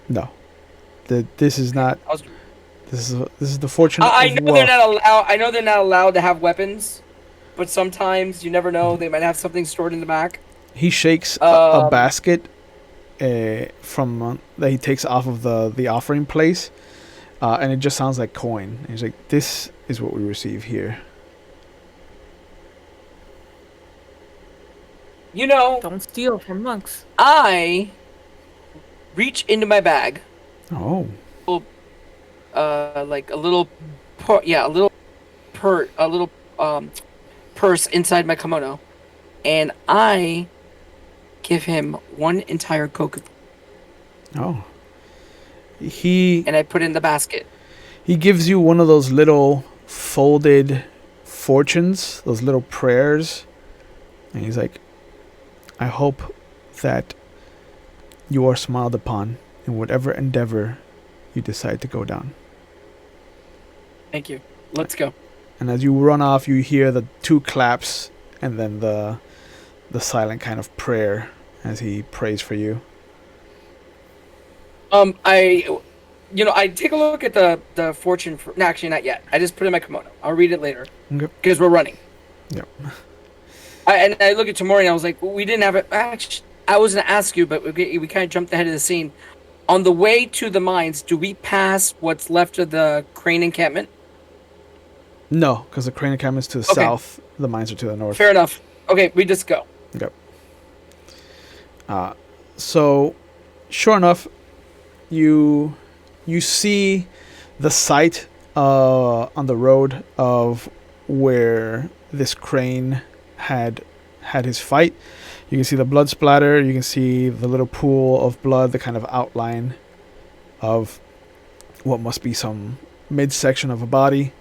No. This is not. I was- This is the fortune I of know wealth. they're not allowed. I know they're not allowed to have weapons, but sometimes you never know. They might have something stored in the back. He shakes a Um, basket from that he takes off of the offering place, and it just sounds like coin. And he's like, "This is what we receive here." You know, Don't steal from monks. I reach into my bag, Oh, like a little, purse inside my kimono, and I give him one entire koku, oh. He and I put it in the basket. gives you one of those little folded fortunes, those little prayers, and he's like, "I hope that you are smiled upon in whatever endeavor you decide to go down." Thank you. Let's go. And as you run off, you hear the 2 claps and then the silent kind of prayer as he prays for you. I take a look at the fortune. No, actually, not yet. I just put it in my kimono. I'll read it later. Okay. Because we're running. Yep. And I look at Tamori and I was like, we didn't have it. Actually, I was gonna ask you, but we kind of jumped ahead of the scene. On the way to the mines, do we pass what's left of the crane encampment? No, because the crane encampment's to the Okay. south, the mines are to the north. Fair enough. Okay, we just go. Yep. So, sure enough, you see the site on the road of where this crane had his fight. You can see the blood splatter. You can see the little pool of blood, the kind of outline of what must be some midsection of a body.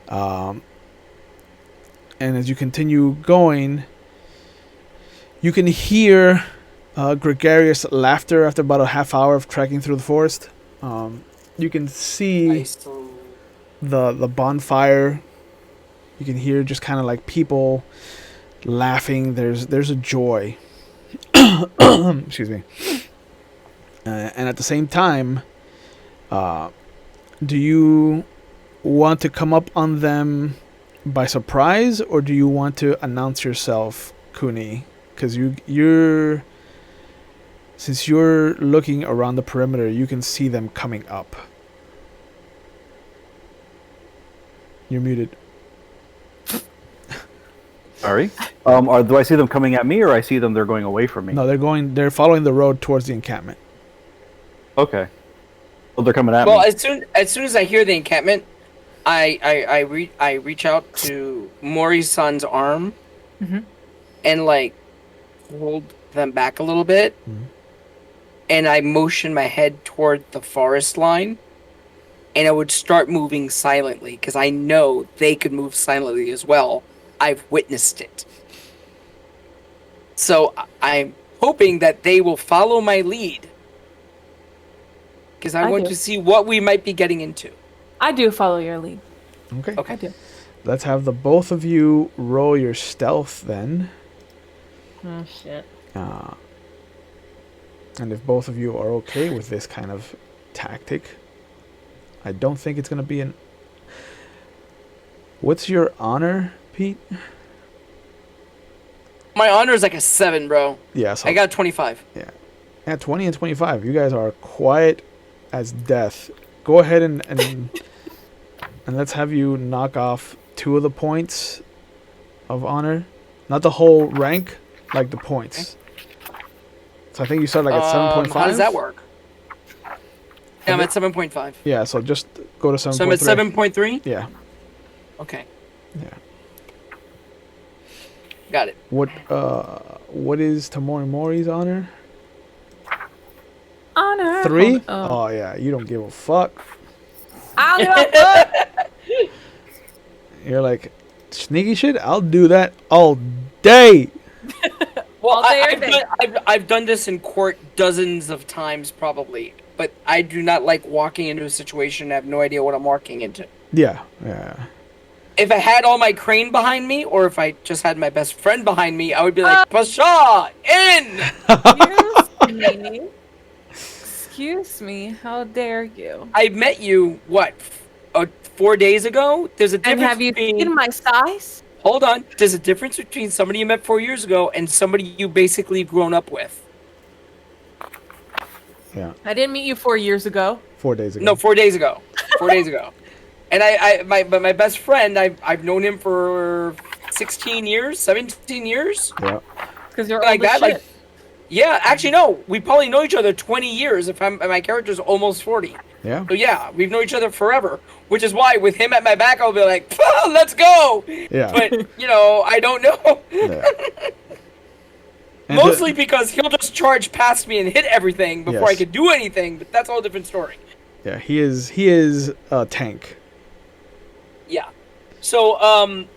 And as you continue going, you can hear gregarious laughter after about a half hour of trekking through the forest. You can see the bonfire. You can hear just kind of like people laughing. There's a joy. Excuse me. And at the same time, do you want to come up on them by surprise, or do you want to announce yourself, Kuni? Because since you're looking around the perimeter, you can see them coming up. You're muted. Sorry. Do I see them coming at me, or I see them they're going away from me? No, they're following the road towards the encampment. Okay. Well, they're coming at Well, me. as soon as I hear the encampment, I reach out to Mori-san's arm, and like hold them back a little bit, and I motion my head toward the forest line, and I would start moving silently because I know they could move silently as well. I've witnessed it. So I'm hoping that they will follow my lead because I want do. to see what we might be getting into. I do follow your lead. Okay. Okay. I do. Let's have the both of you roll your stealth then. Oh shit. And if both of you are okay with this kind of tactic, I don't think it's going to be an... What's your honor, Pete? My honor is like a 7, bro. Yeah, so I got 25. at 20 and 25, you guys are quiet as death. Go ahead and let's have you knock off 2 of the points of honor. Not the whole rank, like the points. So I think you started like at 7.5. How does that work? Yeah, I'm at 7.5. Yeah, so just go to 7.3. So I'm at 7.3? Yeah. Okay. Yeah. Got it. What is Tamori Mori's honor? Honor. 3? Oh. Oh yeah, you don't give a fuck. I don't give a fuck. You're like, sneaky shit, I'll do that all day. Well, All day, every day. I've done this in court dozens of times, probably, but I do not like walking into a situation and have no idea what I'm walking into. Yeah. If I had all my crane behind me, or if I just had my best friend behind me, I would be like, Pasha, in! Excuse me. Excuse me. How dare you? I met you, 4 days ago? There's a difference And have you between... seen my size? Hold on. There's a difference between somebody you met 4 years ago and somebody you basically grown up with. Yeah. I didn't meet you 4 years ago. 4 days ago. No, 4 days ago. 4 days ago. And my best friend, I've known him for 16 years, 17 years. Yeah. Because you're Like old as that. shit. Like, yeah, actually, no. We probably know each other 20 years if my character's almost 40. Yeah. So yeah, we've known each other forever. Which is why with him at my back, I'll be like, let's go. Yeah. But, I don't know. Yeah. And Mostly because he'll just charge past me and hit everything before I Yes. could do anything, but that's a whole different story. yeah, he is a tank. Yeah. So, I'm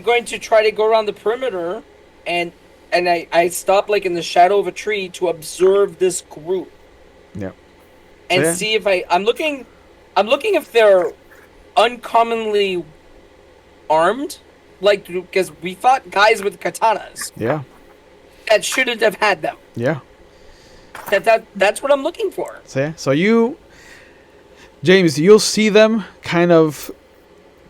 going to try to go around the perimeter, and I stop like in the shadow of a tree to observe this group Yeah. and Yeah. see if I'm looking if they're uncommonly armed, like because we fought guys with katanas Yeah. that shouldn't have had them. Yeah. That's what I'm looking for. So you, James, you'll see them kind of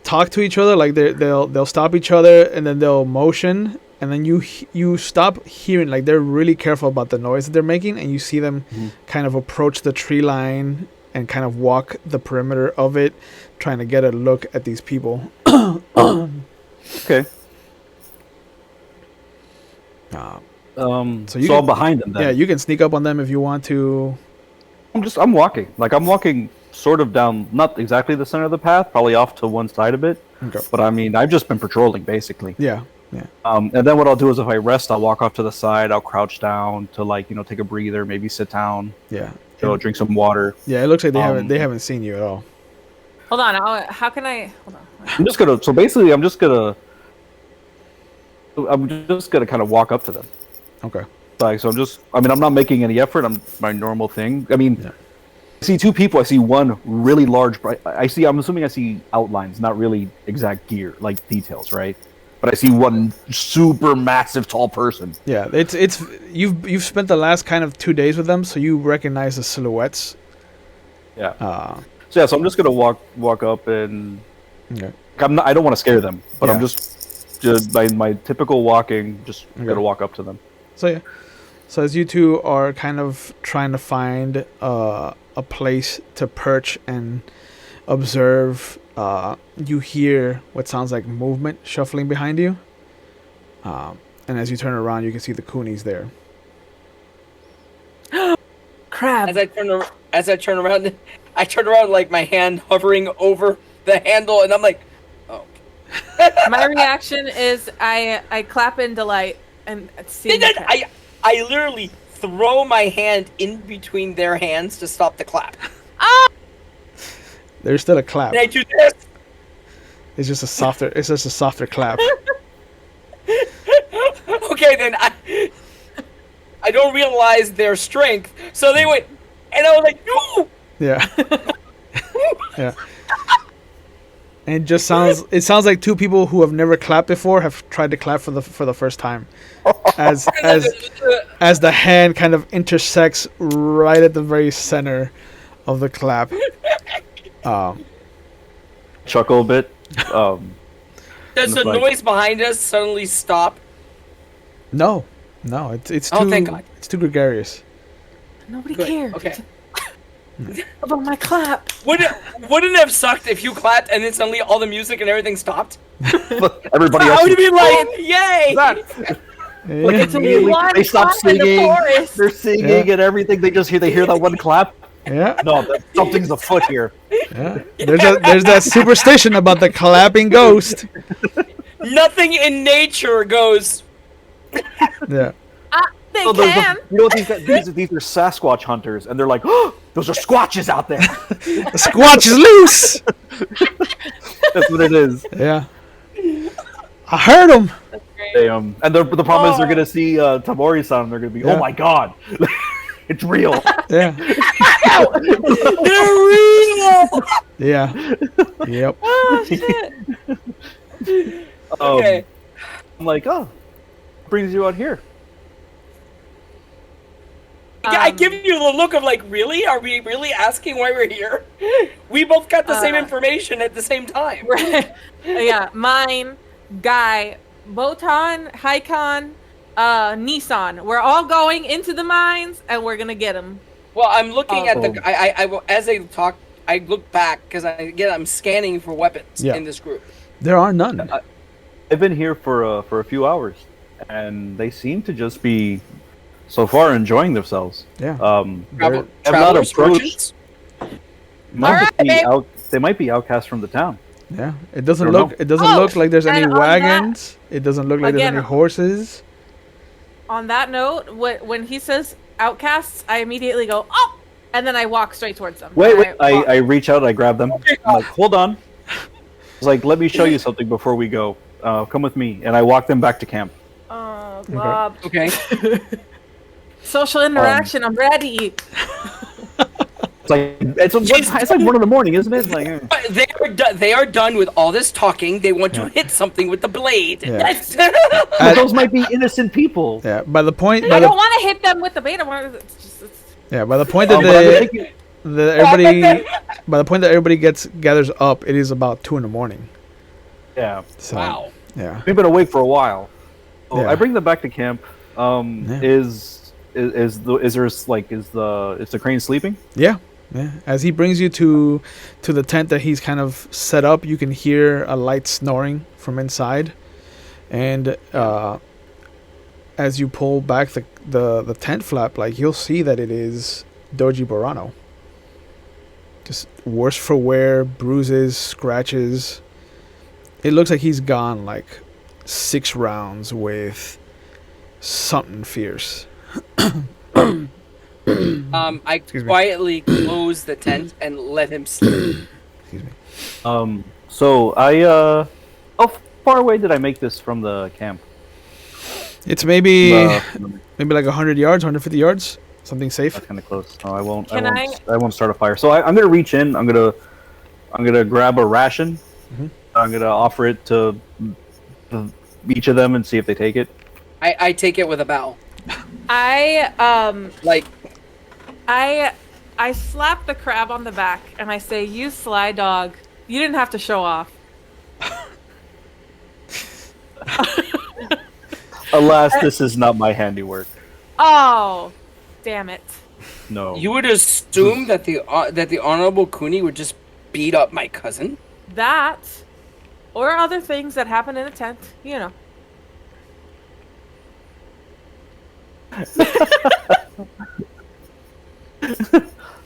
talk to each other, like they'll stop each other and then they'll motion, and then you stop hearing, like they're really careful about the noise that they're making, and you see them kind of approach the tree line and kind of walk the perimeter of it, trying to get a look at these people. Okay. So So, you I'm can- behind them then. Yeah, you can sneak up on them if you want to. I'm walking. Like I'm walking sort of down, not exactly the center of the path, probably off to one side a bit. Okay. But I mean, I've just been patrolling basically. Yeah. And then what I'll do is if I rest, I'll walk off to the side. I'll crouch down to take a breather, maybe sit down, Yeah. drink some water. Yeah, it looks like they Um, haven't seen you at all. Hold on. How can I? Hold on. I'm just gonna. So basically, I'm just gonna kind of walk up to them. Okay. Like, so I'm not making any effort. I'm my normal thing. I mean, Yeah. I see 2 people. I see one really large. I'm assuming I see outlines, not really exact gear, like details, right? But I see one super massive tall person. Yeah, it's you've spent the last kind of 2 days with them, so you recognize the silhouettes. Yeah. Uh, So I'm just gonna walk up and okay. I don't want to scare them, but I'm Yeah. just by my typical walking, just Okay. gonna walk up to them. So yeah, so as you two are kind of trying to find a place to perch and observe, you hear what sounds like movement shuffling behind you, and as you turn around, you can see the Coonies there. Crap. As I turn around, I turn around like my hand hovering over the handle, and I'm like, oh. My reaction is I clap in delight and see. And then I literally throw my hand in between their hands to stop the clap. There's still a clap. And I do this. It's just a softer. It's just a softer clap. Okay, then I don't realize their strength. So they went, and I was like, no. Yeah. Yeah. And it sounds like two people who have never clapped before have tried to clap for the first time. As the hand kind of intersects right at the very center of the clap. Chuckle a bit. Does the noise behind us suddenly stop? No, it's Oh, too thank God. it's too gregarious. Nobody Good. cared. Okay. About my clap. Wouldn't it have sucked if you clapped and then suddenly all the music and everything stopped? Everybody I else. would have been like, yay! Like Yeah. immediately, one they stop clap in the singing. forest. They're singing Yeah. and everything. They hear that one clap. Yeah. No, something's afoot here. Yeah. There's that superstition about the clapping ghost. Nothing in nature goes. Yeah. They So can. you know what these are Sasquatch hunters, and they're like, oh, those are squatches out there. The squatch is loose. That's what it is. Yeah. I heard him. That's great. They, and the problem is they're gonna see Tamori-san, and they're gonna be, Yeah. oh my god, it's real. Yeah. They're real. Yeah. Yep. Oh shit. Okay. I'm like, oh, what brings you out here? I give you the look of like, really? Are we really asking why we're here? We both got the same information at the same time. Right. Yeah, mine, Guy, Botan, Haikon, Nissan. We're all going into the mines, and we're gonna get them. Well, I'm looking at Oh. the. As I talk, I look back because I'm scanning for weapons Yeah. in this group. There are none. I've been here for a few hours, and they seem to just be, so far, enjoying themselves. Yeah. Travel, I've not travelers, approached- merchants. They might be outcasts from the town. Yeah. It doesn't I look. don't It doesn't Oh, look like there's any and on wagons. It doesn't look like there's Again- any horses. On that note, when he says outcasts, I immediately go, oh! And then I walk straight towards them. Wait, And I reach out, I grab them. I'm like, hold on. It's like, let me show you something before we go. Come with me, and I walk them back to camp. Oh, Glob. Okay. Social interaction, I'm ready. It's like it's like 1 a.m, isn't it? Like, But they are done with all this talking. They want to hit something with the blade. Yeah. but those might be innocent people. Yeah. By the point. I By don't the, want to hit them with the bait. I want to. yeah. By the point that But I'm they. thinking, That everybody, by the point that everybody gathers up, it is about 2 a.m. yeah, So, Wow. Yeah. we've been awake for a while. So Yeah. I bring them back to camp. Yeah. Is the crane sleeping? Yeah. Yeah. As he brings you to the tent that he's kind of set up, you can hear a light snoring from inside, and as you pull back the tent flap, like you'll see that it is Doji Borano. Just worse for wear, bruises, scratches. It looks like he's gone like 6 rounds with something fierce. I Excuse me. quietly close the tent and let him sleep. Excuse me. So I how far away did I make this from the camp? It's maybe That's like 100 yards, 150 yards, something safe. kind of close. No, I won't. Can I won't start a fire. So I'm gonna reach in. I'm gonna grab a ration. Mhm. I'm gonna offer it to each of them and see if they take it. I take it with a bow. I Like, I slap the crab on the back and I say, "You sly dog. You didn't have to show off." Alas, this is not my handiwork. Oh, damn it. No. you would assume that the Honorable Kuni would just beat up my cousin? That, or other things that happen in a tent, you know.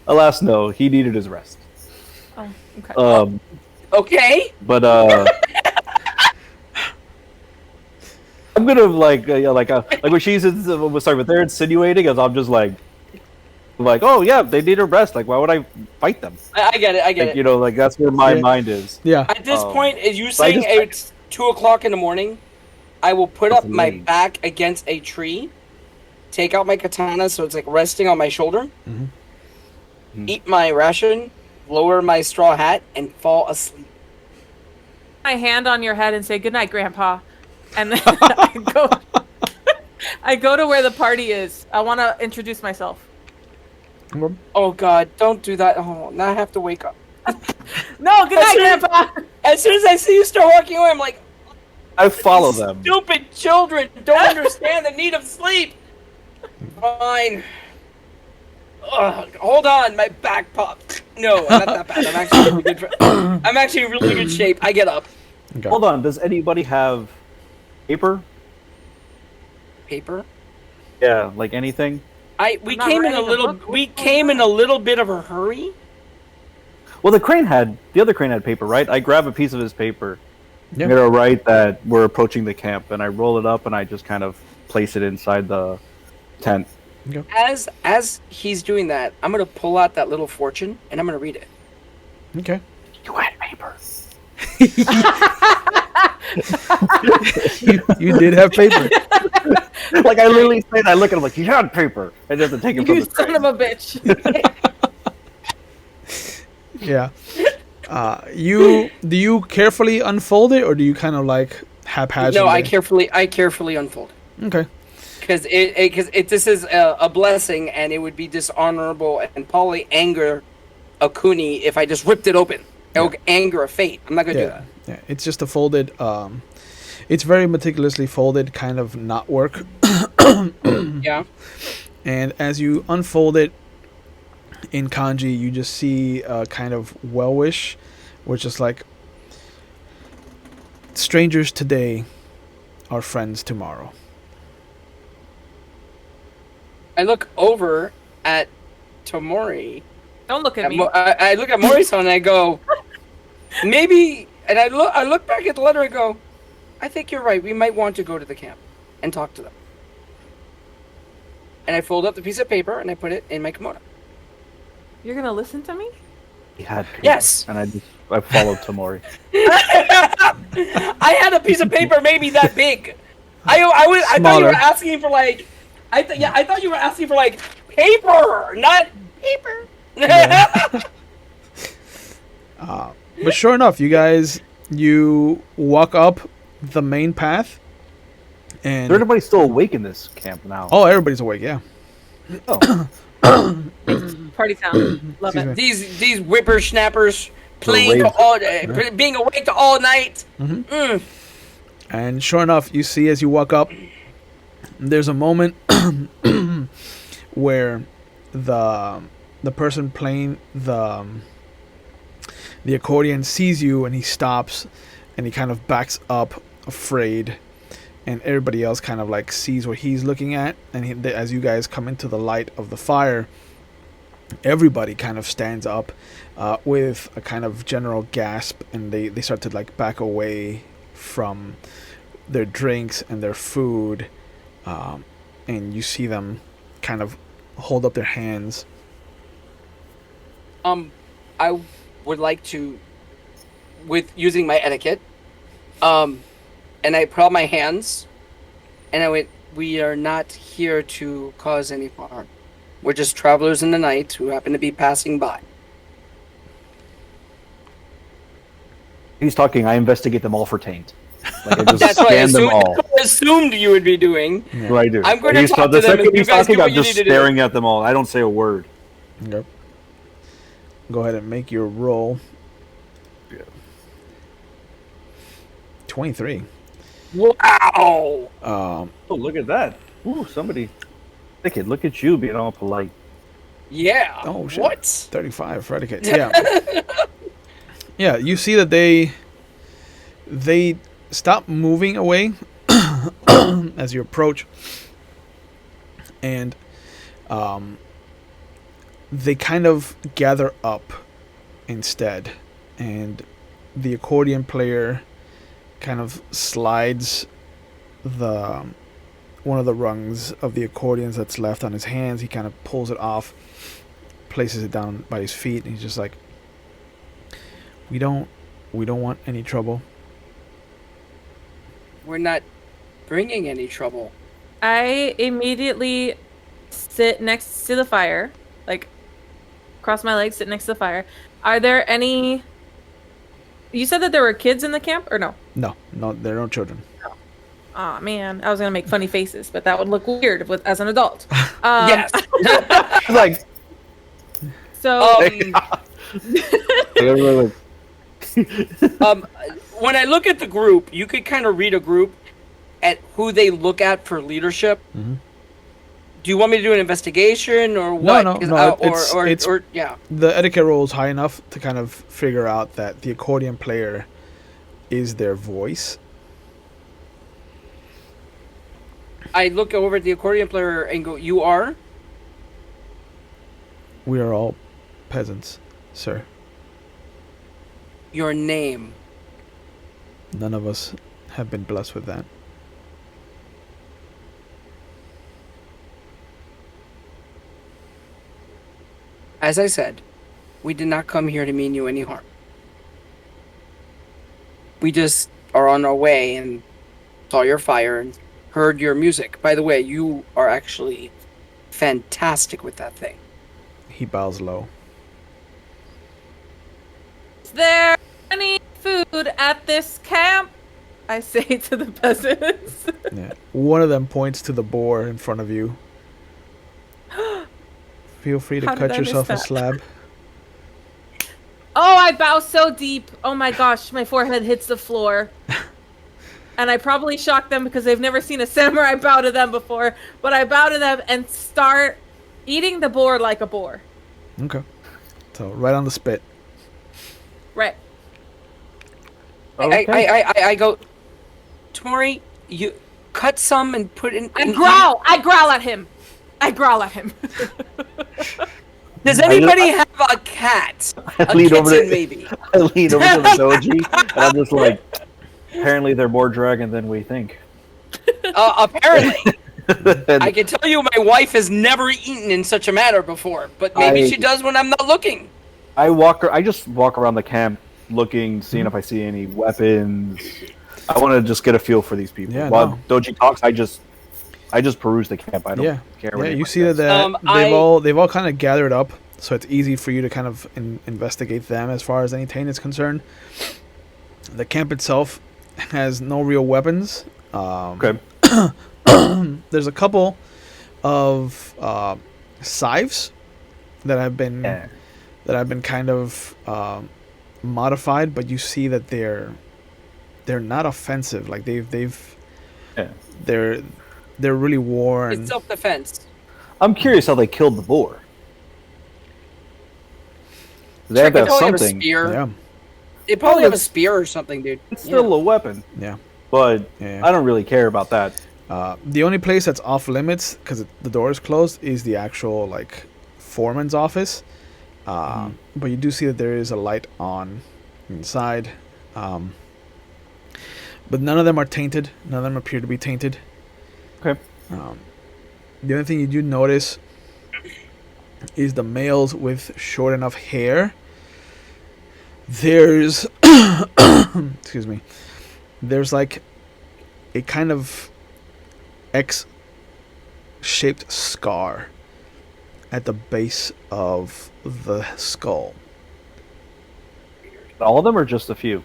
Alas, no. He needed his rest. Oh, okay. Okay. But I'm gonna like when she's sorry, but they're insinuating, as I'm just like Like, oh yeah, they need a rest. Like, why would I fight them? I get it. I get Like, it. like that's where my Yeah. mind is. Yeah. At this Um, point, is you so I saying just- it's 2 o'clock in the morning? I will put It's up my late. back against a tree, take out my katana so it's like resting on my shoulder, eat my ration, lower my straw hat, and fall asleep. My hand on your head and say good night, Grandpa, and then I go to where the party is. I want to introduce myself. Oh God! Don't do that. Oh, now I have to wake up. No, good night, Grandpa. As soon as I see you start walking away, I'm like, I follow "These them. Stupid children don't understand the need of sleep. Fine. Ugh, hold on, my back popped. No, I'm not that bad. I'm actually really good. I'm actually in really good shape. I get up. Okay. Hold on. Does anybody have paper? Paper. Yeah, like anything. We I'm not came in a writing a little. book. We came in a little bit of a hurry. Well, the other crane had paper, right? I grab a piece of his paper. Yeah. I'm gonna write that we're approaching the camp, and I roll it up, and I just kind of place it inside the tent. As he's doing that, I'm gonna pull out that little fortune and I'm gonna read it. Okay. You had paper. You did have paper. Like I literally say that. I look at him like, you had paper. I just have to take it from You the son crane. of a bitch. Yeah. Do you carefully unfold it, or do you kind of like haphazardly? No, I carefully unfold it. Okay. Because this is a blessing, and it would be dishonorable and probably anger a Kuni if I just ripped it open. It would anger a fate. I'm not gonna do that. Yeah. It's just a folded. It's very meticulously folded, kind of knotwork. Yeah. And as you unfold it in kanji, you just see kind of well-wish, which is like, strangers today are friends tomorrow. I look over at Tomori. Don't look at me. I look at Mori-san and I go, maybe. And I look back at the letter and go, I think you're right. We might want to go to the camp and talk to them. And I fold up the piece of paper and I put it in my kimono. You're gonna listen to me? He had paper. Yes. And I followed Tomori. I had a piece of paper maybe that big. I thought you Smaller. were asking for like. I thought you were asking for like paper, not paper. But sure enough, you walk up the main path, and Is everybody still awake in this camp now? oh, everybody's awake. Yeah. Oh. Party town. Love Excuse it. me. These whippersnappers playing raised- all being awake all night. And sure enough, you see as you walk up, there's a moment where the person playing the accordion sees you, and he stops, and he kind of backs up, afraid, and everybody else kind of like sees what he's looking at, and as you guys come into the light of the fire, everybody kind of stands up with a kind of general gasp, and they start to like back away from their drinks and their food, and you see them kind of hold up their hands. I would like to, with using my etiquette, and I put out my hands, and I went, we are not here to cause any harm. We're just travelers in the night who happen to be passing by. He's talking. I investigate them all for taint. Like I just That's what I scan them all. assumed you would be doing. Yeah. What I do. I'm going to He's talk the to them second and you he's guys do talking, what I'm you just need to do. staring at them all. I don't say a word. Yep. Go ahead and make your roll. 23. Wow! Oh, look at that. Ooh, somebody. Kid, look at you being all polite. Yeah. Oh, shit. What? 35 for etiquette. Yeah. Yeah, you see that they stop moving away as you approach, and they kind of gather up instead, and the accordion player kind of slides the one of the rungs of the accordions that's left on his hands. He kind of pulls it off, places it down by his feet, and he's just like, we don't want any trouble. We're not bringing any trouble. I immediately sit next to the fire, like cross my legs, sit next to the fire. Are there any? You said that there were kids in the camp, or no? No, there are no children. Aw, man, I was gonna make funny faces, but that would look weird as an adult. Yes. Like, So, When I look at the group, you could kind of read a group at who they look at for leadership. Mm-hmm. Do you want me to do an investigation or what? No. It's yeah. the etiquette roll is high enough to kind of figure out that the accordion player is their voice. I look over at the accordion player and go, "You are?" We are all peasants, sir. Your name. None of us have been blessed with that. As I said, we did not come here to mean you any harm. We just are on our way and saw your fire and heard your music. By the way, you are actually fantastic with that thing. He bows low. is there any food at this camp? I say to the peasants. Yeah. One of them points to the boar in front of you. Feel free to How did cut I miss yourself a that? slab. Oh, I bow so deep. Oh my gosh, my forehead hits the floor. And I probably shock them because they've never seen a samurai bow to them before. But I bow to them and start eating the boar like a boar. Okay. So right on the spit. Right. Okay. I go, Tamori, you cut some and put in. I growl. I growl at him. Does anybody have a cat? I A lean over kitten, to maybe. I lean over to the doji, and I'm just like, apparently they're more dragon than we think. Apparently. And I can tell you my wife has never eaten in such a manner before, but maybe she does when I'm not looking. I just walk around the camp looking, seeing if I see any weapons. I want to just get a feel for these people. Yeah, While no. Doji talks, I just peruse the camp. I don't care. Yeah, what you anybody see that says. they've all kind of gathered up, so it's easy for you to kind of investigate them as far as any taint is concerned. The camp itself has no real weapons. Okay. There's a couple of scythes that have been kind of modified, but you see that they're not offensive. Like they're really worn. It's self-defense. I'm curious how they killed the boar. They have They to have probably have a something. spear. Yeah, They probably have a it's- spear or something, dude. It's still a weapon, yeah. but Yeah. I don't really care about that. The only place that's off limits because the door is closed is the actual like foreman's office. But you do see that there is a light on inside. But none of them are tainted. None of them appear to be tainted. Okay. The only thing you do notice is the males with short enough hair. There's excuse me. There's like a kind of X-shaped scar at the base of the skull. All of them, or just a few?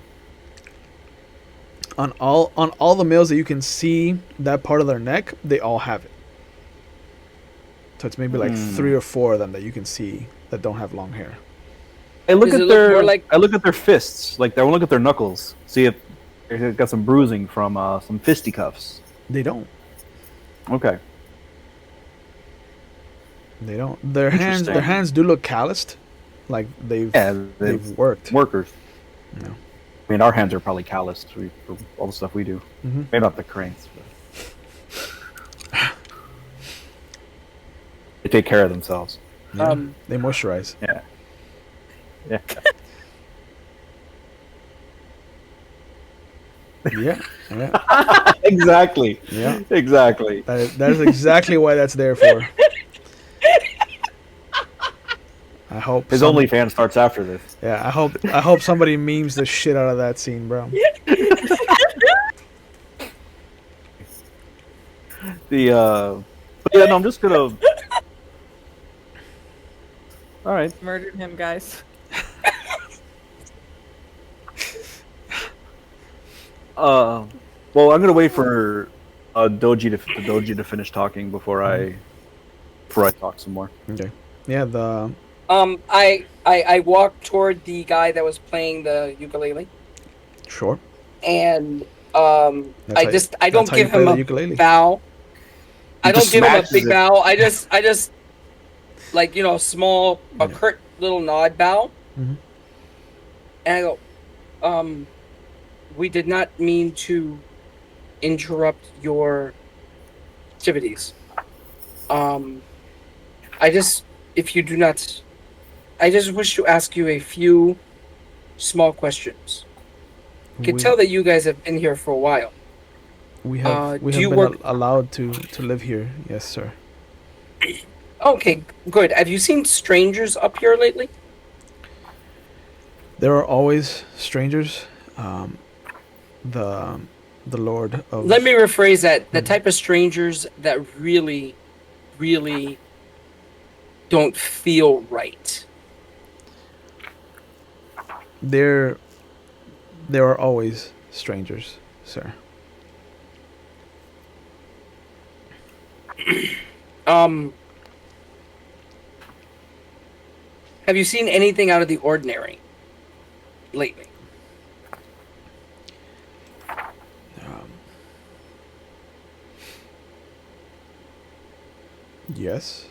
On all the males that you can see that part of their neck, they all have it. So it's maybe like 3 or 4 of them that you can see that don't have long hair. I look Does at it look their more like- I look at their fists. Like I want to look at their knuckles. See if they've got some bruising from some fisticuffs. They don't. Okay. They don't. Their Interesting. hands do look calloused, like they've worked. Workers. No. I mean, our hands are probably calloused for all the stuff we do. Mhm. Maybe not the cranes. But they take care of themselves. Yeah, they moisturize. Yeah. Yeah. Yeah, yeah, Exactly. yeah. Exactly. That is exactly why that's there for. I hope His some. OnlyFans starts after this. Yeah, I hope somebody memes the shit out of that scene, bro. But yeah, no, I'm just gonna. All right. Murdered him, guys. Uh, well, I'm gonna wait for the Doji to finish talking before I talk some more. Okay. Yeah, the I walked toward the guy that was playing the ukulele, sure. and That's how you, I that's don't how you give play him the a ukulele. bow. I don't just give him a smashes big it. bow. I just like small, a Yeah. curt little nod bow, Mhm. and I go, we did not mean to interrupt your activities. I just, if you do not, I just wish to ask you a few small questions. I can We tell that you guys have been here for a while. we have Do you been work? allowed to live here. Yes, sir. Okay, good. Have you seen strangers up here lately? There are always strangers. Um, the the Lord of Let me rephrase that. The type of strangers that really, really don't feel right. there there are always strangers, sir. Um, have you seen anything out of the ordinary lately? Um, yes,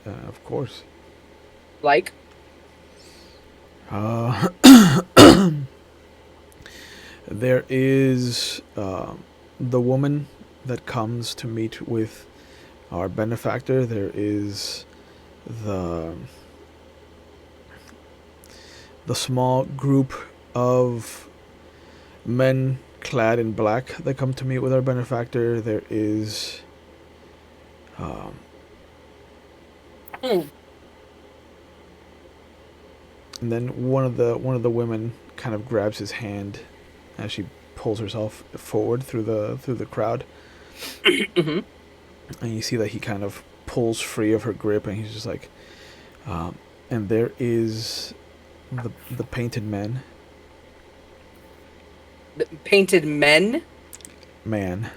of course. Like, Uh, there is the woman that comes to meet with our benefactor. There is the the small group of men clad in black that come to meet with our benefactor. There is um, hmm, and then one of the women kind of grabs his hand as she pulls herself forward through the crowd, mhm. and you see that he kind of pulls free of her grip, and he's just like, and there is the painted man. Painted men, Man,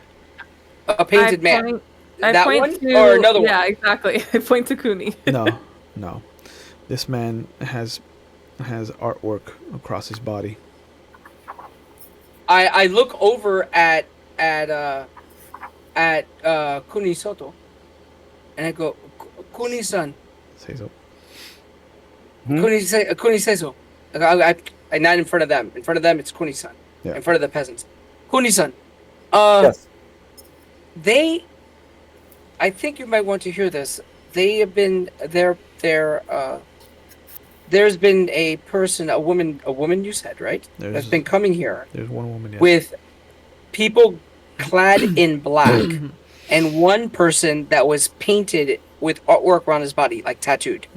a painted man. Point, I That point one to, or another yeah, one? exactly. I point to Cooney. no, no, this man has artwork across his body. I look over at Kuni Soto, and I go, Kuni-san, Say so. Hmm? Kuni Seiso. I not in front of them. In front of them, it's Kuni-san. Yeah. In front of the peasants, Kuni-san. Uh, Yes. they. I think you might want to hear this. They have been there's been a person, a woman you said, right? That's been coming here There's one woman. Yes. with people clad in black, and one person that was painted with artwork around his body, like tattooed.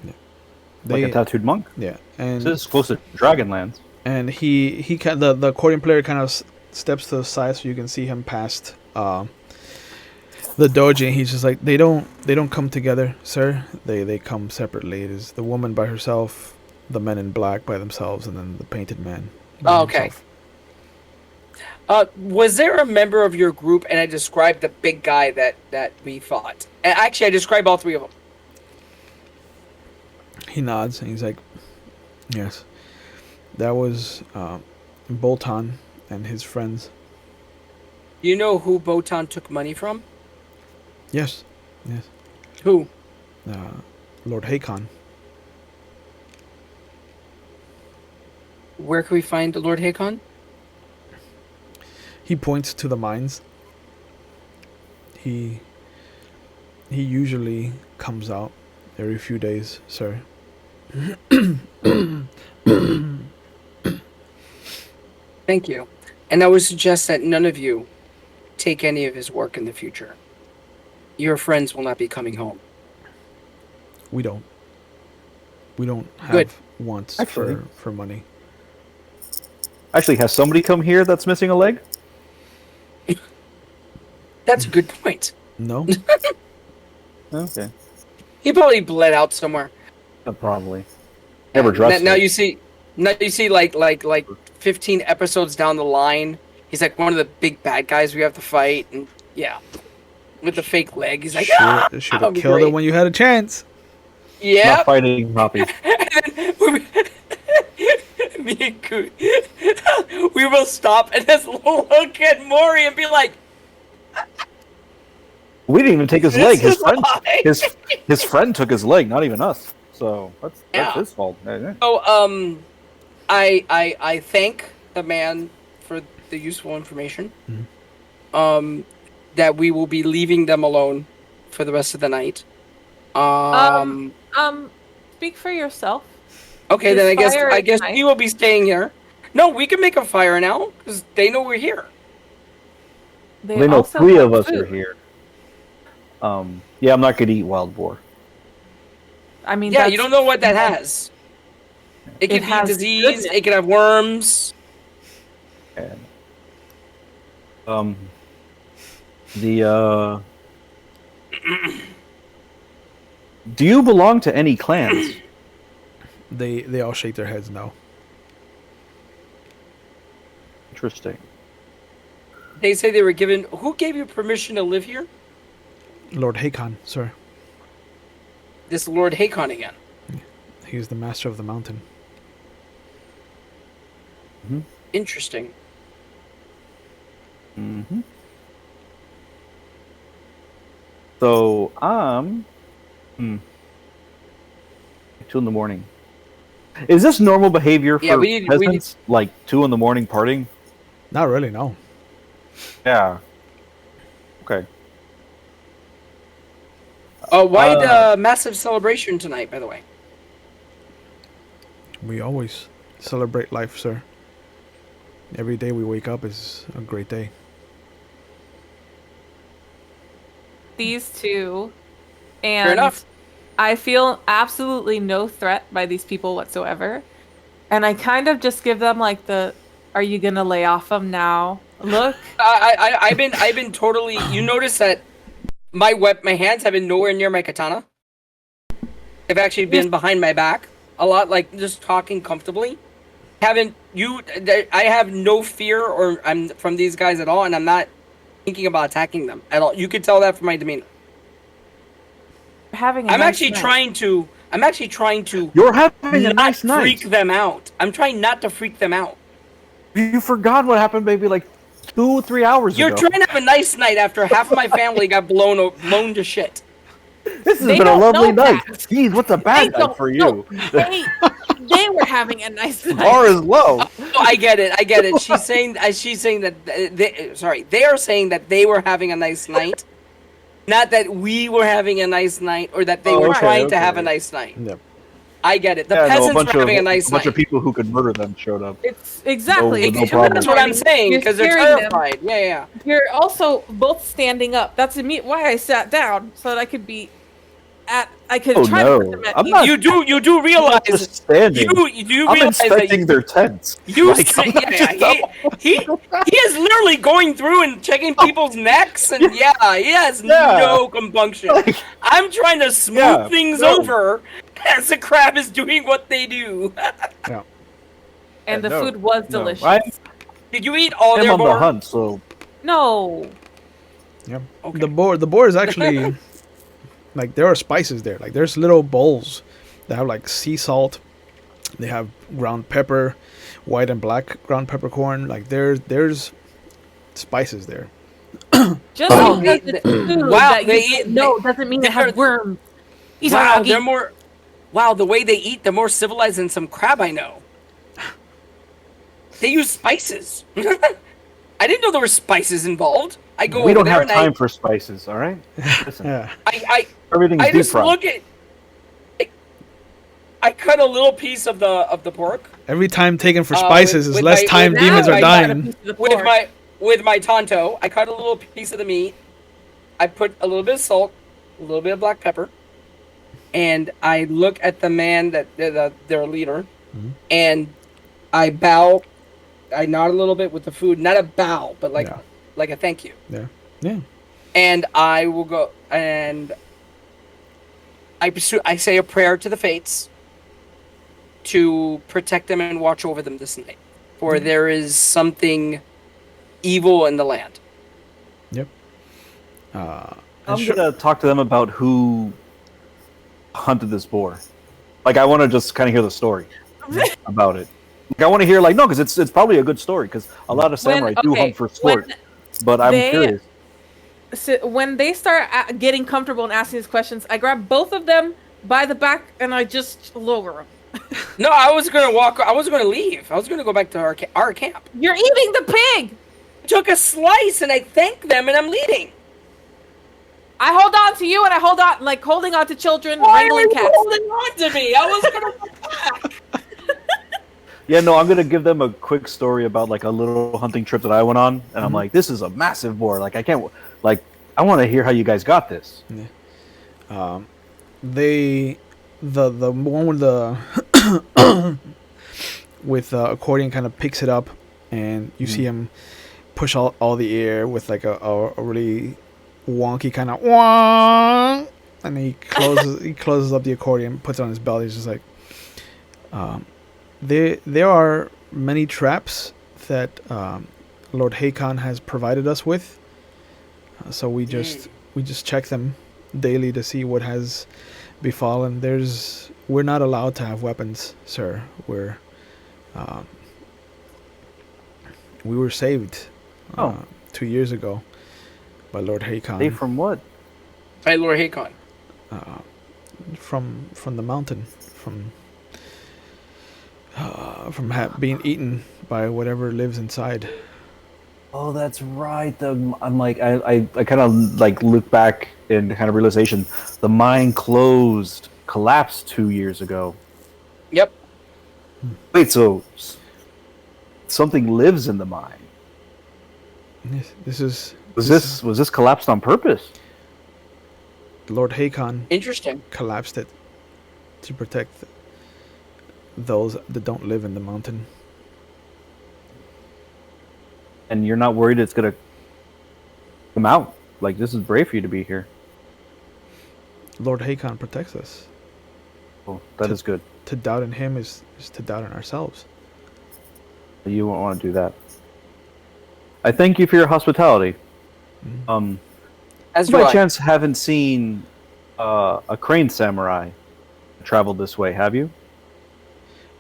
Like a tattooed monk. Yeah, and This is close to Dragonlands. and he the accordion player kind of steps to the side so you can see him past the doji, and he's just like, they don't come together, sir. They come separately. It is the woman by herself, the men in black by themselves, and then the painted man by Oh, okay. himself. Was there a member of your group, and I described the big guy that we fought? And actually, I described all three of them. He nods and he's like, yes, that was Bolton and his friends. You know who Botan took money from? Yes, yes. Who? Lord Hakon. Where can we find Lord Hakon? He points to the mines. He usually comes out every few days, sir. Thank you. And I would suggest that none of you take any of his work in the future. Your friends will not be coming home. We don't have Good. wants Actually- for money. Actually, has somebody come here that's missing a leg? That's a good point. No. Okay. He probably bled out somewhere. Probably. Never And dressed now it. you see like 15 episodes down the line, he's like one of the big bad guys we have to fight, and yeah, with the fake leg, he's like, Should that have would be killed it great. when you had a chance. Yeah. Not fighting Poppy. Me and Coot, we will stop and just look at Maury and be like, We didn't even take his leg. This His is friend, why. his friend took his leg, not even us. So that's Yeah. his fault. oh, I thank the man for the useful information. That we will be leaving them alone for the rest of the night. Speak for yourself. Okay, This then fire I is guess nice. we will be staying here. No, we can make a fire now because they know we're here. They know also 3 have of us food. are here. Yeah, I'm not gonna eat wild boar. I mean, Yeah, that's, you don't know what that has. It could be has disease. goodness. It could have worms. And, the do you belong to any clans? They all shake their heads no. Interesting. They say they were given. Who gave you permission to live here? Lord Hakon, sir. This Lord Hakon again. He's the master of the mountain. Interesting. Mm-hmm. So 2 in the morning. Is this normal behavior for Yeah, we need- peasants? Like 2 in the morning partying? Not really, no. Yeah. Okay. Why the massive celebration tonight, by the way? We always celebrate life, sir. Every day we wake up is a great day. these two, Fair and enough. I feel absolutely no threat by these people whatsoever. And I kind of just give them like the, "Are you gonna lay off them now?" Look. I've been totally. You notice that my hands have been nowhere near my katana. They've actually been behind my back a lot, like just talking comfortably. I have no fear or I'm from these guys at all, and I'm not thinking about attacking them at all. You could tell that from my demeanor. Having a I'm nice actually night. trying to You're having a not nice night. freak them out. I'm trying not to freak them out. You forgot what happened maybe like 2-3 hours You're ago. trying to have a nice night after half of my family got blown to shit. This has They been a don't lovely know night. that. Jeez, what's a They bad night don't for know. you? They were having a nice night. Bar is low. Oh, I get it. She's saying that they are saying that they were having a nice night, not that we were having a nice night or that they Oh, were okay, trying to okay. have a nice night. Yep. I get it. The Yeah, no, peasants were having a nice a bunch night. of people who could murder them showed up. It's exactly. No It's problem. That's what I'm saying You're because they're scaring them. terrified. Yeah. You're also both standing up. That's why I sat down so that I could be I could Oh, try no. to put them at I'm ease. not- You do I'm realize just standing. you do I'm realize that inspecting their tents. you Like, say, I'm not just- he is literally going through and checking people's necks and he has Yeah. no compunction. I'm trying to smooth Yeah, things no. over as the crab is doing what they do. Yeah. And the no, food was no. delicious. I'm Did you eat all their on the boar? hunt, so No. Yeah. Okay. The boar is actually like there are spices there. Like there's little bowls that have like sea salt. They have ground pepper, white and black ground peppercorn. Like there's spices there. Just Wow, because they- it's food wow, that they you eat- no doesn't mean it they're- has worms. These are Wow, algae. they're more. Wow, the way they eat, they're more civilized than some crab I know. They use spices. I didn't know there were spices involved. I go we over don't there have and time for spices. All right, listen, Yeah. I everything's I deep just fried. look at. I cut a little piece of the pork Every time taken for spices is with less my- time with demons my- are my- dying. with my tonto. I cut a little piece of the meat. I put a little bit of salt, a little bit of black pepper, and I look at the man that their leader, and I bow. I nod a little bit with the food, not a bow, but like a thank you. Yeah. Yeah. And I will go and I say a prayer to the fates to protect them and watch over them this night, for there is something evil in the land. Yep. I'm gonna talk to them about who hunted this boar. Like, I want to just kind of hear the story about it. Like, I want to hear, like, no, because it's probably a good story, because a lot of samurai do hunt for sport. But I'm curious. So when they start getting comfortable and asking these questions, I grab both of them by the back and I just lower them. No, I was gonna walk. I was gonna leave. I was gonna go back to our camp. You're eating the pig. I took a slice and I thank them, and I'm leaving. I hold on to you and I hold on, like holding on to children, Why are wrangling you cats. holding on to me? I was gonna go back. Yeah, no, I'm gonna give them a quick story about like a little hunting trip that I went on, and I'm like, this is a massive boar. Like, I can't, like, I want to hear how you guys got this. The one with the with accordion kind of picks it up, and you see him push all the air with like a really wonky kind of wong, and he closes up the accordion, puts it on his belt. He's just like, there are many traps that Lord Hakon has provided us with, so we just check them daily to see what has befallen. We're not allowed to have weapons, sir. We were saved 2 years ago by Lord Hakon. They from what? Hey, Lord Hakon. From the mountain, from being eaten by whatever lives inside. Oh, that's right. I'm like, I kind of like look back in kind of realization. The mine collapsed 2 years ago. Yep. Wait, so something lives in the mine? Was this collapsed on purpose? Lord Hakon Interesting. collapsed it to protect those that don't live in the mountain. And you're not worried it's gonna come out? Like, this is brave for you to be here. Lord Hakon protects us. Oh, that is good. To doubt in him is to doubt in ourselves. You won't want to do that. I thank you for your hospitality. As By do I. chance, haven't seen a crane samurai travel this way, have you?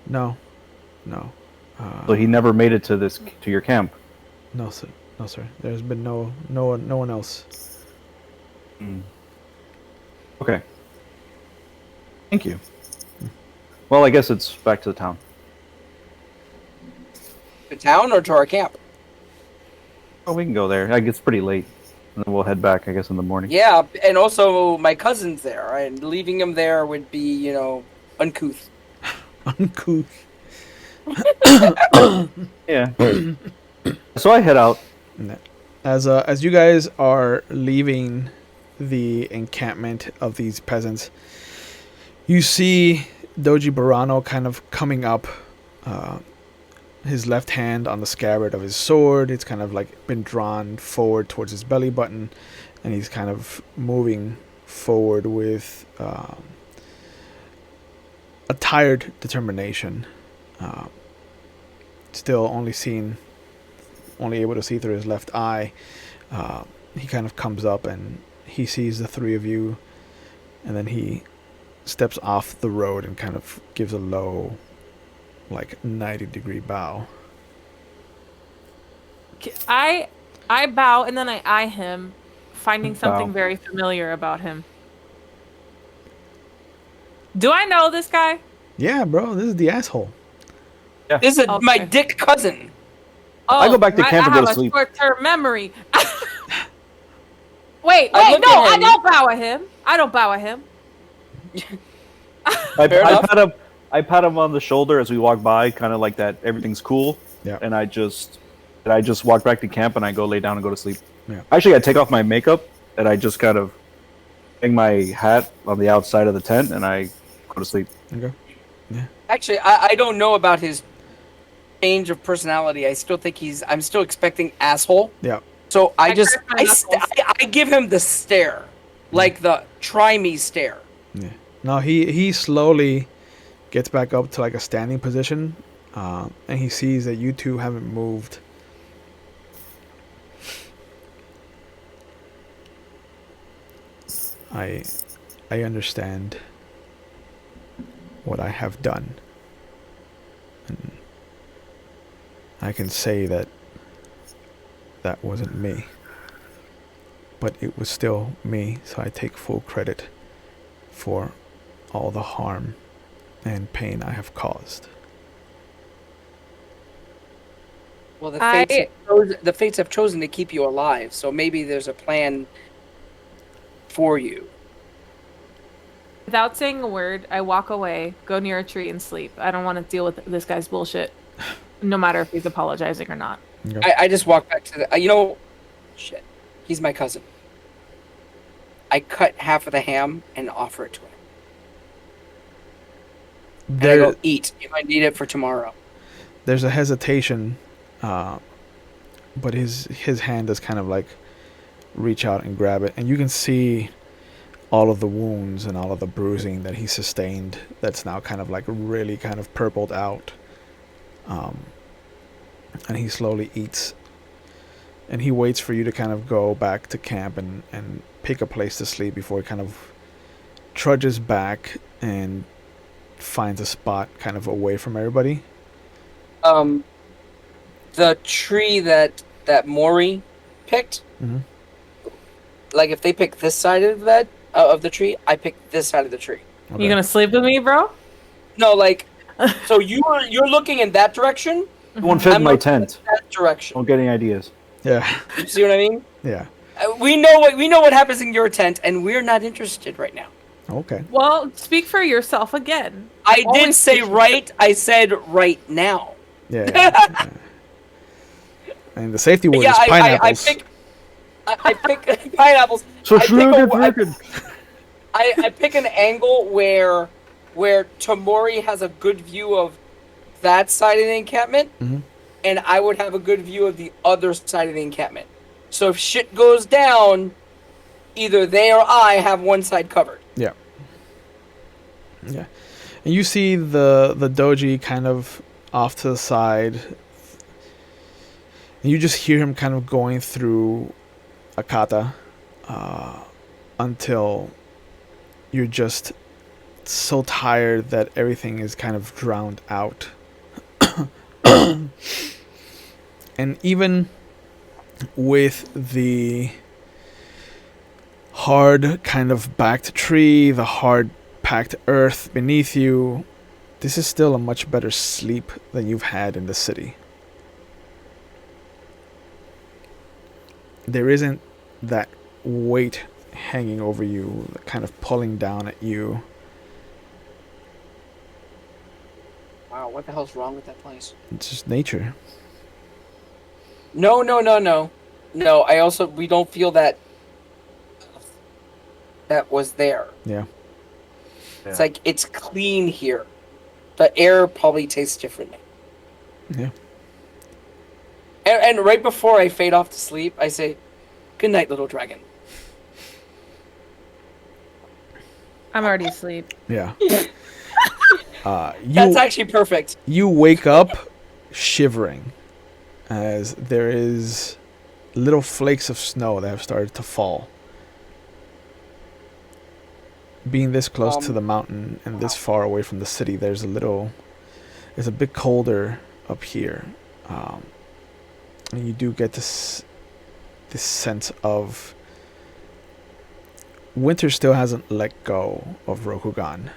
No. So he never made it to your camp. No, sir. There's been no one else. Okay. Thank you. Well, I guess it's back to the town. To town or to our camp? Oh, we can go there. I guess it's pretty late. And then we'll head back, I guess, in the morning. Yeah, and also my cousin's there, and leaving him there would be, uncouth. Uncouth. Yeah. So I head out. As you guys are leaving the encampment of these peasants, you see Doji Barano kind of coming up, his left hand on the scabbard of his sword. It's kind of like been drawn forward towards his belly button, and he's kind of moving forward with a tired determination. Still only able to see through his left eye. He kind of comes up and he sees the three of you, and then he steps off the road and kind of gives a low, like 90-degree bow. I bow and then I eye him, finding something Bow. very familiar about him. Do I know this guy? Yeah, bro, this is the asshole. This is Okay. my dick cousin. Oh, I go back to camp and go to I sleep. have a short-term memory. Wait, I no, look at I him. don't bow at him. I don't bow at him. I Fair enough. I pat him on the shoulder as we walk by, kind of like that. Everything's cool. Yeah. And I just walk back to camp and I go lay down and go to sleep. Yeah. Actually, I take off my makeup and I just kind of hang my hat on the outside of the tent and I go to sleep. Okay. Actually, I don't know about his change of personality. I still think I'm still expecting asshole. Yeah. So I crack my knuckles. I give him the stare, like the try me stare. Yeah. No, he slowly gets back up to like a standing position, and he sees that you two haven't moved. I understand what I have done, and I can say that wasn't me, but it was still me, so I take full credit for all the harm and pain I have caused. Well, the fates have chosen to keep you alive, so maybe there's a plan for you. Without saying a word, I walk away, go near a tree, and sleep. I don't want to deal with this guy's bullshit, no matter if he's apologizing or not. Okay. I just walk back to the. Shit. He's my cousin. I cut half of the ham and offer it to him. And I go, eat. You might need it for tomorrow. There's a hesitation, but his hand does kind of like reach out and grab it, and you can see all of the wounds and all of the bruising that he sustained. That's now kind of like really kind of purpled out. And he slowly eats, and he waits for you to kind of go back to camp and pick a place to sleep before he kind of trudges back and finds a spot kind of away from everybody. The tree that Maury picked, Mhm. like if they pick this side of that of the tree, I pick this side of the tree. Okay. You gonna sleep with me, bro? No, like, so you're looking in that direction. No one fit in I'm my looking tent. in that direction. Don't get any ideas. Yeah. You see what I mean? Yeah. We know what happens in your tent, and we're not interested right now. Okay. Well, speak for yourself again. I did Always say speak- right. I said right now. Yeah. Yeah. And the safety word Yeah, is pineapples. I pick pineapples. So I pick an angle where Tamori has a good view of that side of the encampment, Mhm. and I would have a good view of the other side of the encampment. So if shit goes down, either they or I have one side covered. Yeah. Yeah. And you see the doji kind of off to the side. And you just hear him kind of going through a kata until you're just so tired that everything is kind of drowned out. And even with the hard kind of backed tree, the hard packed earth beneath you, this is still a much better sleep than you've had in the city. There isn't that weight hanging over you, kind of pulling down at you. Wow, what the hell's wrong with that place? It's just nature. No. No, we don't feel that was there. Yeah. It's like it's clean here. The air probably tastes differently. Yeah. And right before I fade off to sleep, I say, "Good night, little dragon." I'm already asleep. Yeah. That's actually perfect. You wake up shivering as there is little flakes of snow that have started to fall. Being this close to the mountain and this far away from the city, it's a bit colder up here. And you do get this sense of winter still hasn't let go of Rokugan.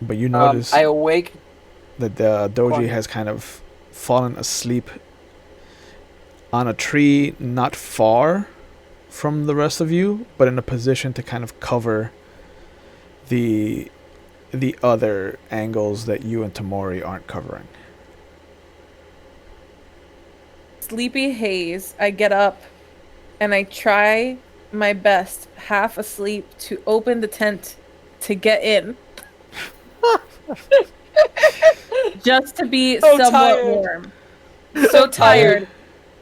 But you notice I awake. that the doji has kind of fallen asleep on a tree not far from the rest of you, but in a position to kind of cover the other angles that you and Tamori aren't covering. Sleepy haze. I get up and I try my best, half asleep, to open the tent to get in. Just to be So somewhat tired. warm. So tired.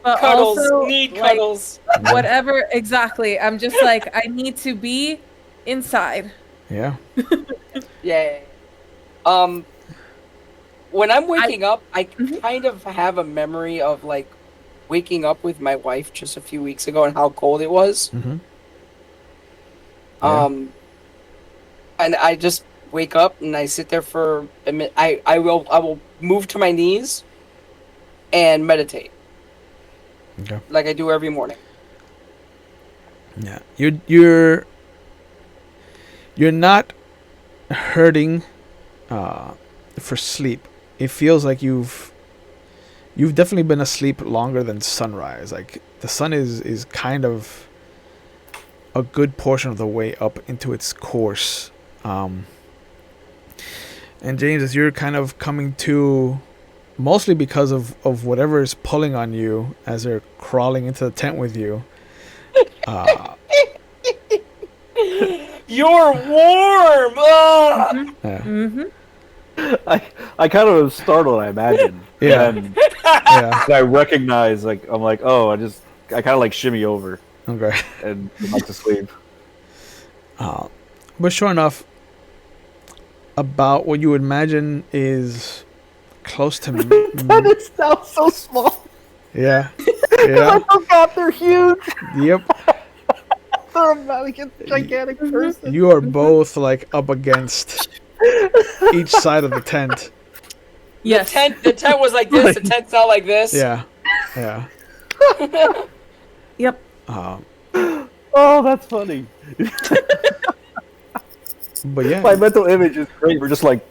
But Cuddles. also, Need like, cuddles. whatever, exactly. I'm just like, I need to be inside. Yeah. Yeah. When I'm waking up, I Mhm. kind of have a memory of like waking up with my wife just a few weeks ago and how cold it was. Mm-hmm. Yeah. And I just wake up and I sit there for a minute. I will move to my knees and meditate Okay. like I do every morning. Yeah. You're not hurting for sleep. It feels like you've definitely been asleep longer than sunrise. Like the sun is kind of a good portion of the way up into its course. And James, as you're kind of coming to, mostly because of whatever is pulling on you as they're crawling into the tent with you. You're warm. Ah! Yeah. Mm-hmm. I kind of was startled, I imagine. Yeah. And Yeah. I recognize, like, I'm like, oh, I kind of like shimmy over Okay. and go back to sleep. But sure enough, about what you would imagine is close to That is now so small. yeah. I Yeah. forgot they're huge. Yep. They're a gigantic person. You are both like up against each side of the tent. Yes. The tent was like this. The tent's not like this. Yeah. Yeah. Yep. Oh, that's funny. But yeah. My mental image is great. We're just like,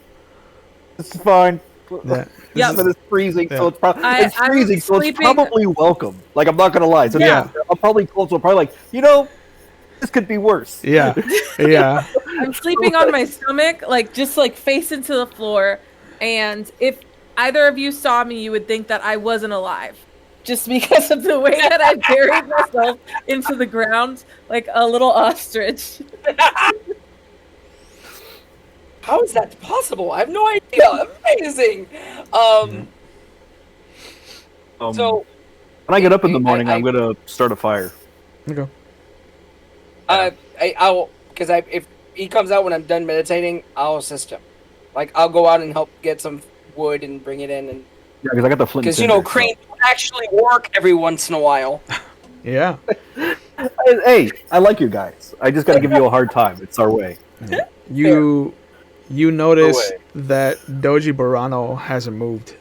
this is fine. Yeah. Yep. But it's freezing, so it's probably I'm freezing, so it's sleeping- probably welcome. Like, I'm not gonna lie. So Yeah. I'm probably cold, so I'm probably like, you know, this could be worse. Yeah. Yeah. I'm sleeping on my stomach, like just like face into the floor. And if either of you saw me, you would think that I wasn't alive. Just because of the way that I buried myself into the ground like a little ostrich. How is that possible? I have no idea. Amazing. So when I get up in the morning, I- I'm gonna start a fire. Okay. I'll because if he comes out when I'm done meditating, I'll assist him. Like I'll go out and help get some wood and bring it in, and Yeah, because I got the flint. because and you know tinder, cranes actually work every once in a while. Yeah. so- Hey, I like you guys. I just gotta give you a hard time. It's our way. You notice way. that Doji Burano hasn't moved.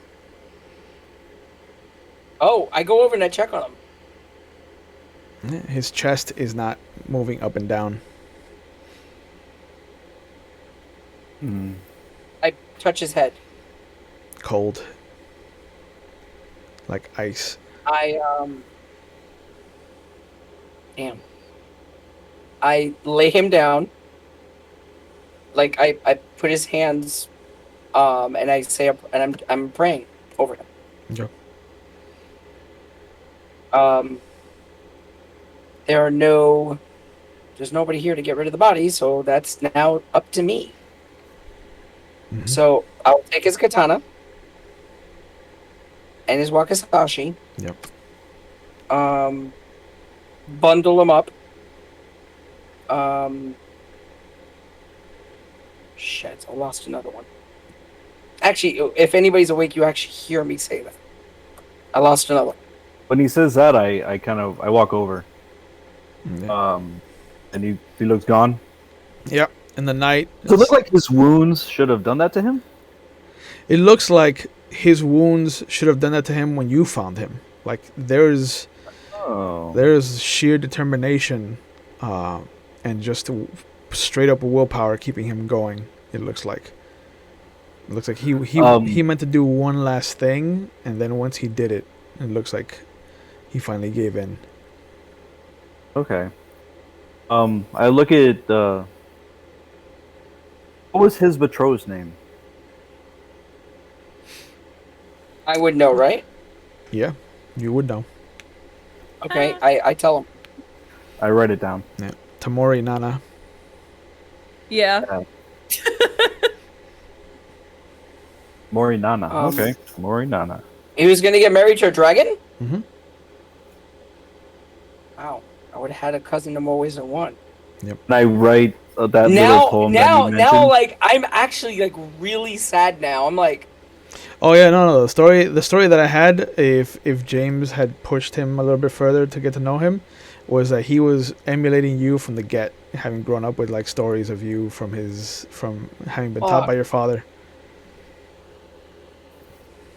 Oh, I go over and I check on him. His chest is not moving up and down. I touch his head. Cold. Like ice. Damn. I lay him down. Like I put his hands, and I say, and I'm praying over him. Okay. There's nobody here to get rid of the body, so that's now up to me. Mhm. So I'll take his katana and his wakizashi, Yep. bundle him up. Shit, I lost another one. Actually, if anybody's awake, you actually hear me say that. I lost another one. When he says that, I walk over. Yeah. And he looks gone. Yep. In the night. So it looks like his wounds should have done that to him. It looks like his wounds should have done that to him when you found him. Like there's sheer determination, and just straight up willpower keeping him going. It looks like. It looks like he meant to do one last thing, and then once he did it, it looks like he finally gave in. Okay. I look at What was his betrothed's name? I would know, right? Yeah, you would know. Okay, I tell him. I write it down. Yeah. Tamori Nana. Yeah. Mori Nana. Um, Okay, Mori Nana. He was gonna get married to a dragon? Mm-hmm. Wow. I would have had a cousin I'm always in one. And I write that little poem that you mentioned. Now, like, I'm actually, like, really sad now. I'm like, Oh yeah, no. The story that I had, if James had pushed him a little bit further to get to know him, was that he was emulating you from the get, having grown up with like stories of you from having been taught by your father.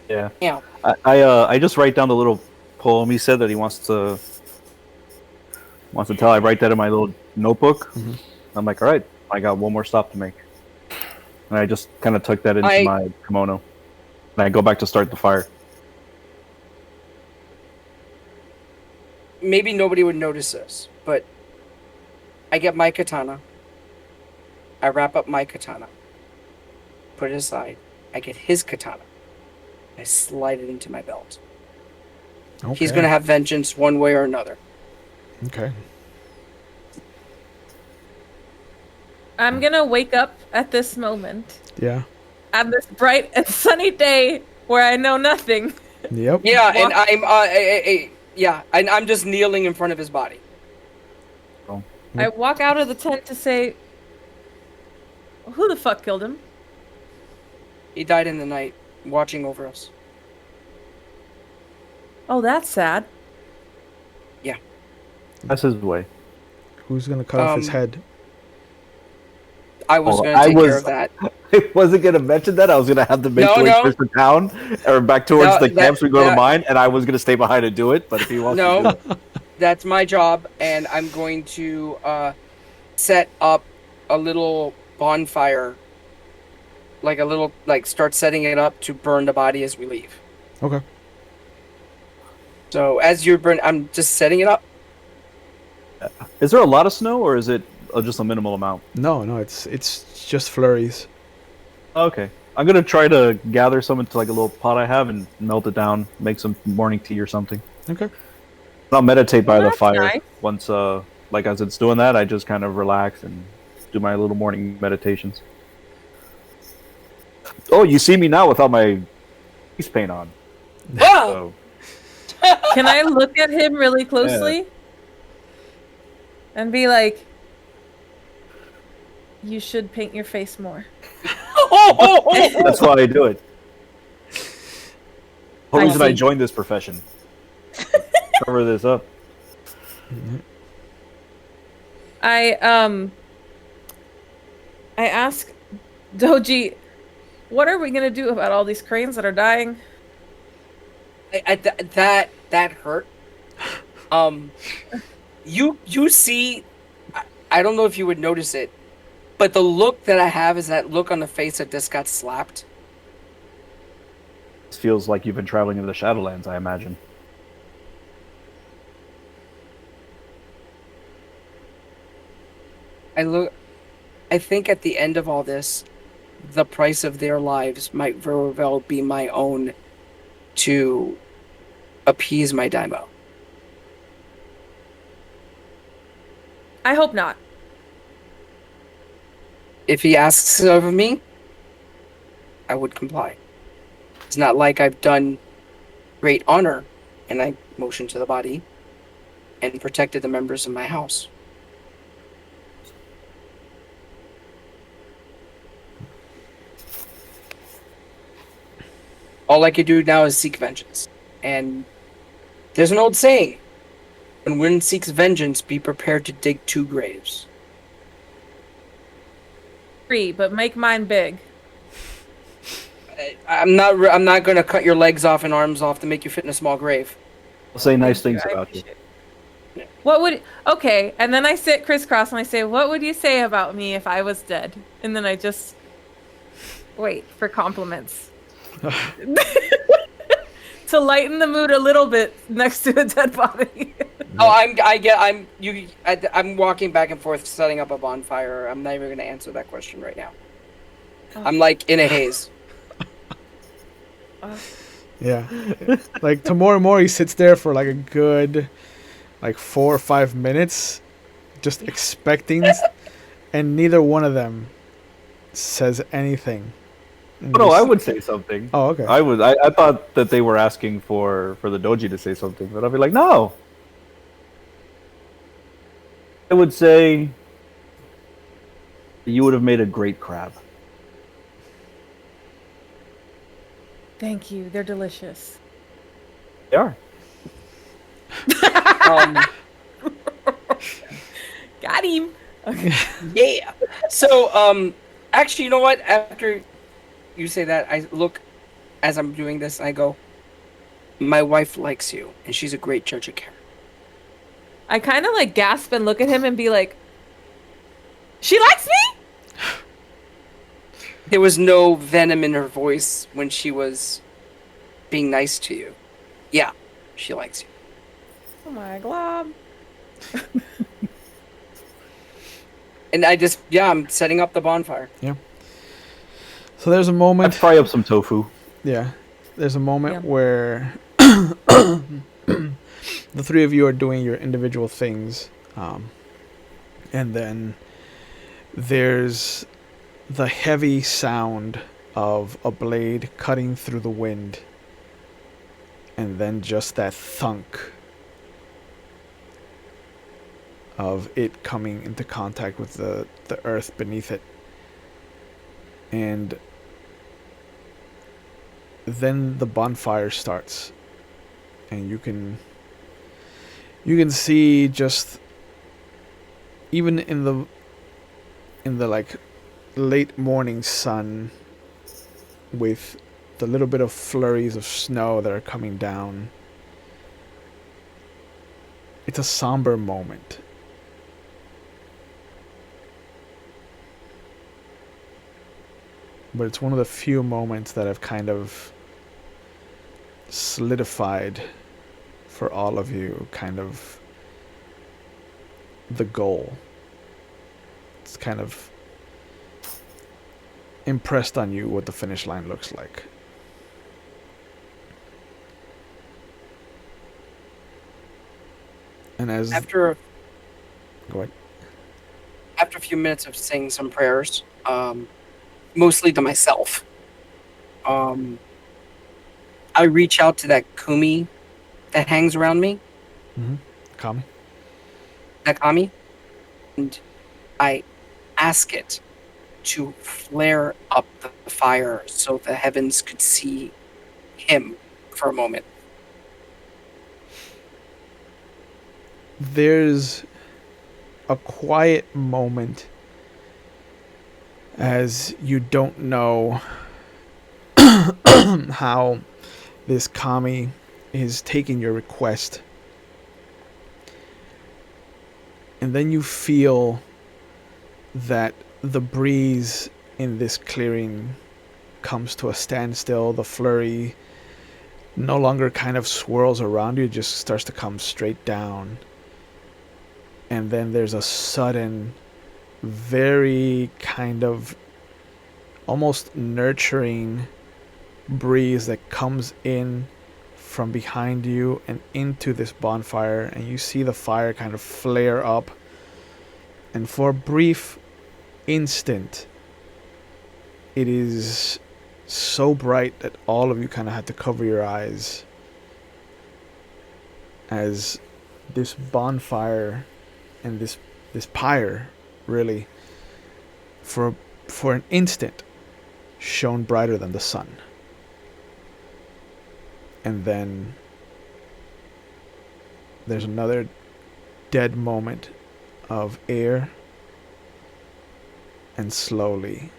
Yeah. yeah. I just write down the little poem he said that he wants to tell. I write that in my little notebook. Mhm. I'm like, all right, I got one more stop to make, and I just kind of tuck that into my kimono, and I go back to start the fire. Maybe nobody would notice this, but I get my katana. I wrap up my katana. Put it aside. I get his katana. I slide it into my belt. Okay. He's gonna have vengeance one way or another. Okay. I'm gonna wake up at this moment Yeah. on this bright and sunny day where I know nothing. Yep. Yeah, and I'm just kneeling in front of his body. I walk out of the tent to say, who the fuck killed him? He died in the night, watching over us. Oh, that's sad. That's his way. Who's gonna cut off his head? I was Oh, gonna I take was- care of that. I wasn't gonna mention that. I was gonna have to make No, the way no. towards the town or back towards No, the camps we go to that- mine, and I was gonna stay behind and do it. But if he wants to No, do it, that's my job, and I'm going to set up a little bonfire, start setting it up to burn the body as we leave. Okay. So as you're I'm just setting it up. is there a lot of snow or is it just a minimal amount? No, it's just flurries. Okay, I'm gonna try to gather some into like a little pot I have and melt it down, make some morning tea or something. Okay. I'll meditate by Well, the that's fire. nice. Once, like as it's doing that, I just kind of relax and do my little morning meditations. Oh, you see me now without my face paint on. Oh! So, Can I look at him really closely? And be like, you should paint your face more. that's why I do it. The I reason I see. joined this profession. Cover this up. I ask Doji, what are we gonna do about all these cranes that are dying? That hurt. You see, I don't know if you would notice it, but the look that I have is that look on the face that just got slapped. This feels like you've been traveling in the Shadowlands, I imagine. I think at the end of all this, the price of their lives might very well be my own to appease my daimyo. I hope not. If he asks of me, I would comply. It's not like I've done great honor, and I motioned to the body and protected the members of my house. All I could do now is seek vengeance. And there's an old saying, when one seeks vengeance, be prepared to dig 2 graves. 3, but make mine big. I'm not going to cut your legs off and arms off to make you fit in a small grave. I'll say nice Thank things I about you. appreciate it. What would okay? And then I sit crisscross and I say, "What would you say about me if I was dead?" And then I just wait for compliments to lighten the mood a little bit next to a dead body. Oh, I'm walking back and forth setting up a bonfire. I'm not even going to answer that question right now. I'm like in a haze. Yeah. Like Tomorrow sits there for like a good like 4 or 5 minutes, just expecting, and neither one of them says anything. And Oh, no, I just- would say something. Oh, okay. I would. I thought that they were asking for the doji to say something, but I'd be like, no. I would say you would have made a great crab. Thank you. They're delicious. They are. Um, Got him. yeah. So, actually, you know what? After you say that, I look as I'm doing this. I go, my wife likes you, and she's a great judge of character. I kind of like gasp and look at him and be like, "She likes me?" There was no venom in her voice when she was being nice to you. Yeah, she likes you. Oh my glob. And I'm setting up the bonfire. So there's a I'd moment. fry up some tofu. Yeah. There's a moment Yeah. where the three of you are doing your individual things, and then there's the heavy sound of a blade cutting through the wind, and then just that thunk of it coming into contact with the earth beneath it. And then the bonfire starts, and you can see, just even in the like late morning sun, with the little bit of flurries of snow that are coming down, it's a somber moment. But it's one of the few moments that have kind of solidified for all of you kind of the goal. It's kind of impressed on you what the finish line looks like. And as After go ahead. after a few minutes of saying some prayers, mostly to myself, I reach out to that kumi that hangs around me, Kami. that kami, and I ask it to flare up the fire so the heavens could see him for a moment. There's a quiet moment as you don't know how this kami is taking your request. And then you feel that the breeze in this clearing comes to a standstill. The flurry no longer kind of swirls around you, it just starts to come straight down. And then there's a sudden, very kind of almost nurturing breeze that comes in from behind you and into this bonfire, and you see the fire kind of flare up, and for a brief instant it is so bright that all of you kind of had to cover your eyes as this bonfire and this pyre really for an instant shone brighter than the sun. And then there's another dead moment of air, and slowly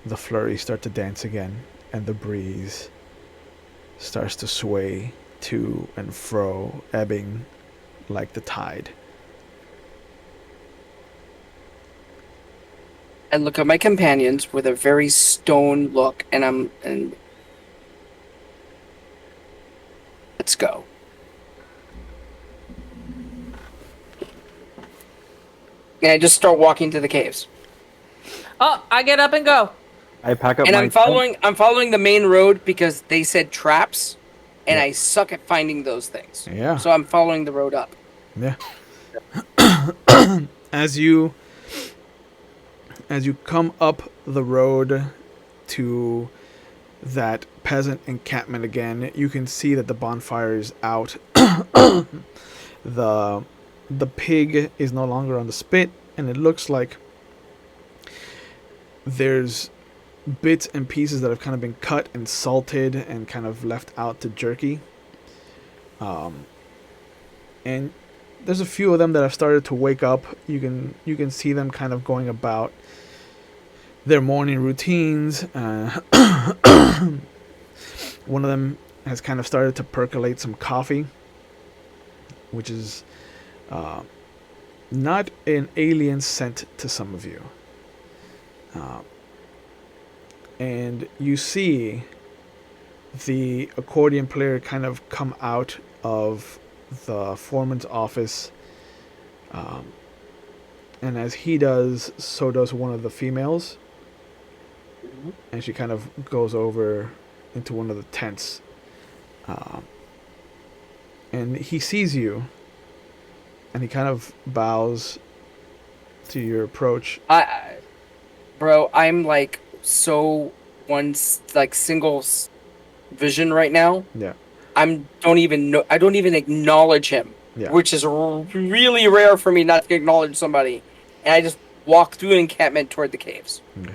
the flurries start to dance again, and the breeze starts to sway to and fro, ebbing like the tide. I look at my companions with a very stone look, and let's go. And I just start walking to the caves. Oh, I get up and go. I pack up And my I'm following the main road because they said traps, and Yeah. I suck at finding those things. Yeah. So I'm following the road up. Yeah. As you come up the road to that peasant encampment again, you can see that the bonfire is out. the pig is no longer on the spit, and it looks like there's bits and pieces that have kind of been cut and salted and kind of left out to jerky. And there's a few of them that have started to wake up. You can see them kind of going about their morning routines. One of them has kind of started to percolate some coffee, which is not an alien scent to some of you. And you see the accordion player kind of come out of the foreman's office, and as he does, so does one of the females, and she kind of goes over into one of the tents, and he sees you, and he kind of bows to your approach. Bro, I'm like so single vision right now. Yeah. I don't even acknowledge him, Yeah. which is really rare for me not to acknowledge somebody. And I just walk through an encampment toward the caves. Okay.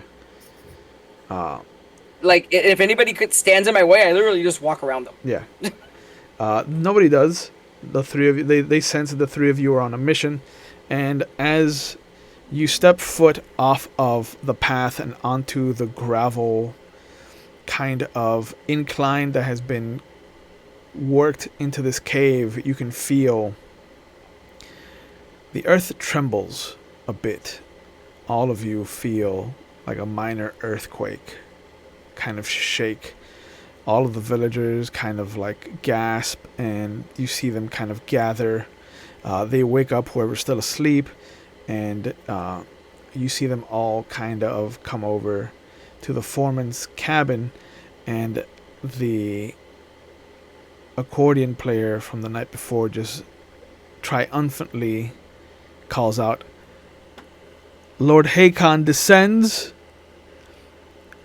Like, if anybody stands in my way, I literally just walk around them. Yeah. Nobody does. The three of you, they sense that the three of you are on a mission, and as you step foot off of the path and onto the gravel kind of incline that has been worked into this cave, you can feel the earth trembles a bit. All of you feel like a minor earthquake kind of shake. All of the villagers kind of like gasp, and you see them kind of gather. They wake up, whoever's still asleep, and you see them all kind of come over to the foreman's cabin, and the accordion player from the night before just triumphantly calls out, "Lord Hakon descends.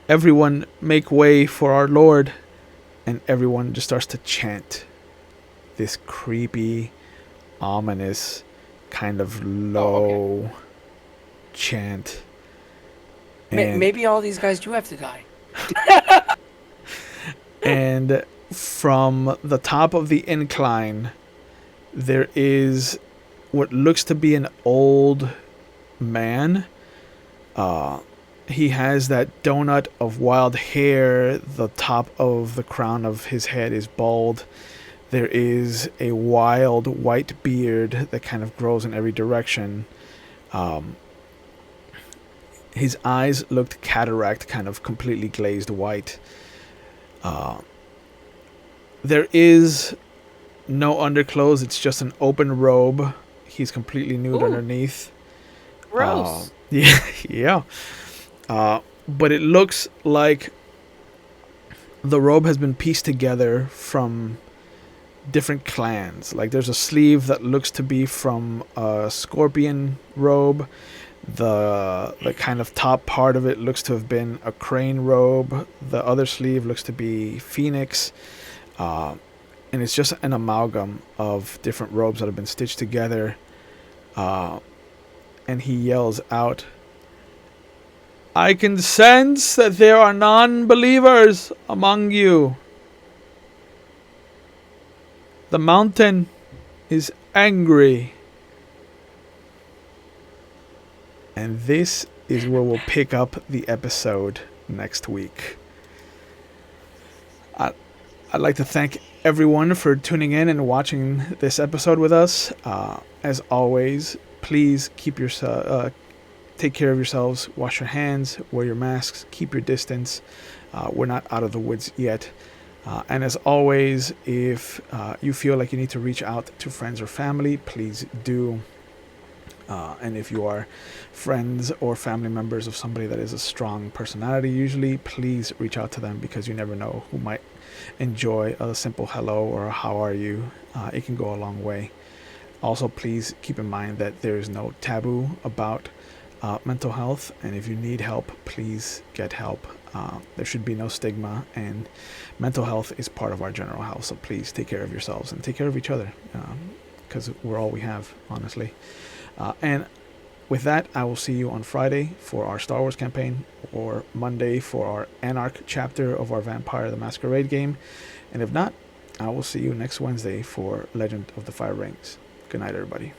Everyone make way for our Lord." And everyone just starts to chant this creepy, ominous, kind of low chant. And, Maybe all these guys do have to die. and from the top of the incline, there is what looks to be an old man. He has that donut of wild hair. The top of the crown of his head is bald. There is a wild white beard that kind of grows in every direction. His eyes looked cataract, kind of completely glazed white. There is no underclothes. It's just an open robe. He's completely nude underneath. Gross. Yeah. But it looks like the robe has been pieced together from different clans. Like there's a sleeve that looks to be from a scorpion robe. The kind of top part of it looks to have been a crane robe. The other sleeve looks to be phoenix. And it's just an amalgam of different robes that have been stitched together. And he yells out, "I can sense that there are non-believers among you. The mountain is angry." And this is where we'll pick up the episode next week. I'd like to thank everyone for tuning in and watching this episode with us. As always, please keep take care of yourselves, wash your hands, wear your masks, keep your distance. We're not out of the woods yet. And as always, if you feel like you need to reach out to friends or family, please do. And if you are friends or family members of somebody that is a strong personality, usually, please reach out to them, because you never know who might enjoy a simple hello or a how are you. It can go a long way. Also, please keep in mind that there is no taboo about mental health, and if you need help, please get help. There should be no stigma, and mental health is part of our general health, so please take care of yourselves and take care of each other, because we're all we have, honestly. And with that, I will see you on Friday for our Star Wars campaign, or Monday for our Anarch chapter of our Vampire the Masquerade game, and if not, I will see you next Wednesday for Legend of the Five Rings. Good night, everybody.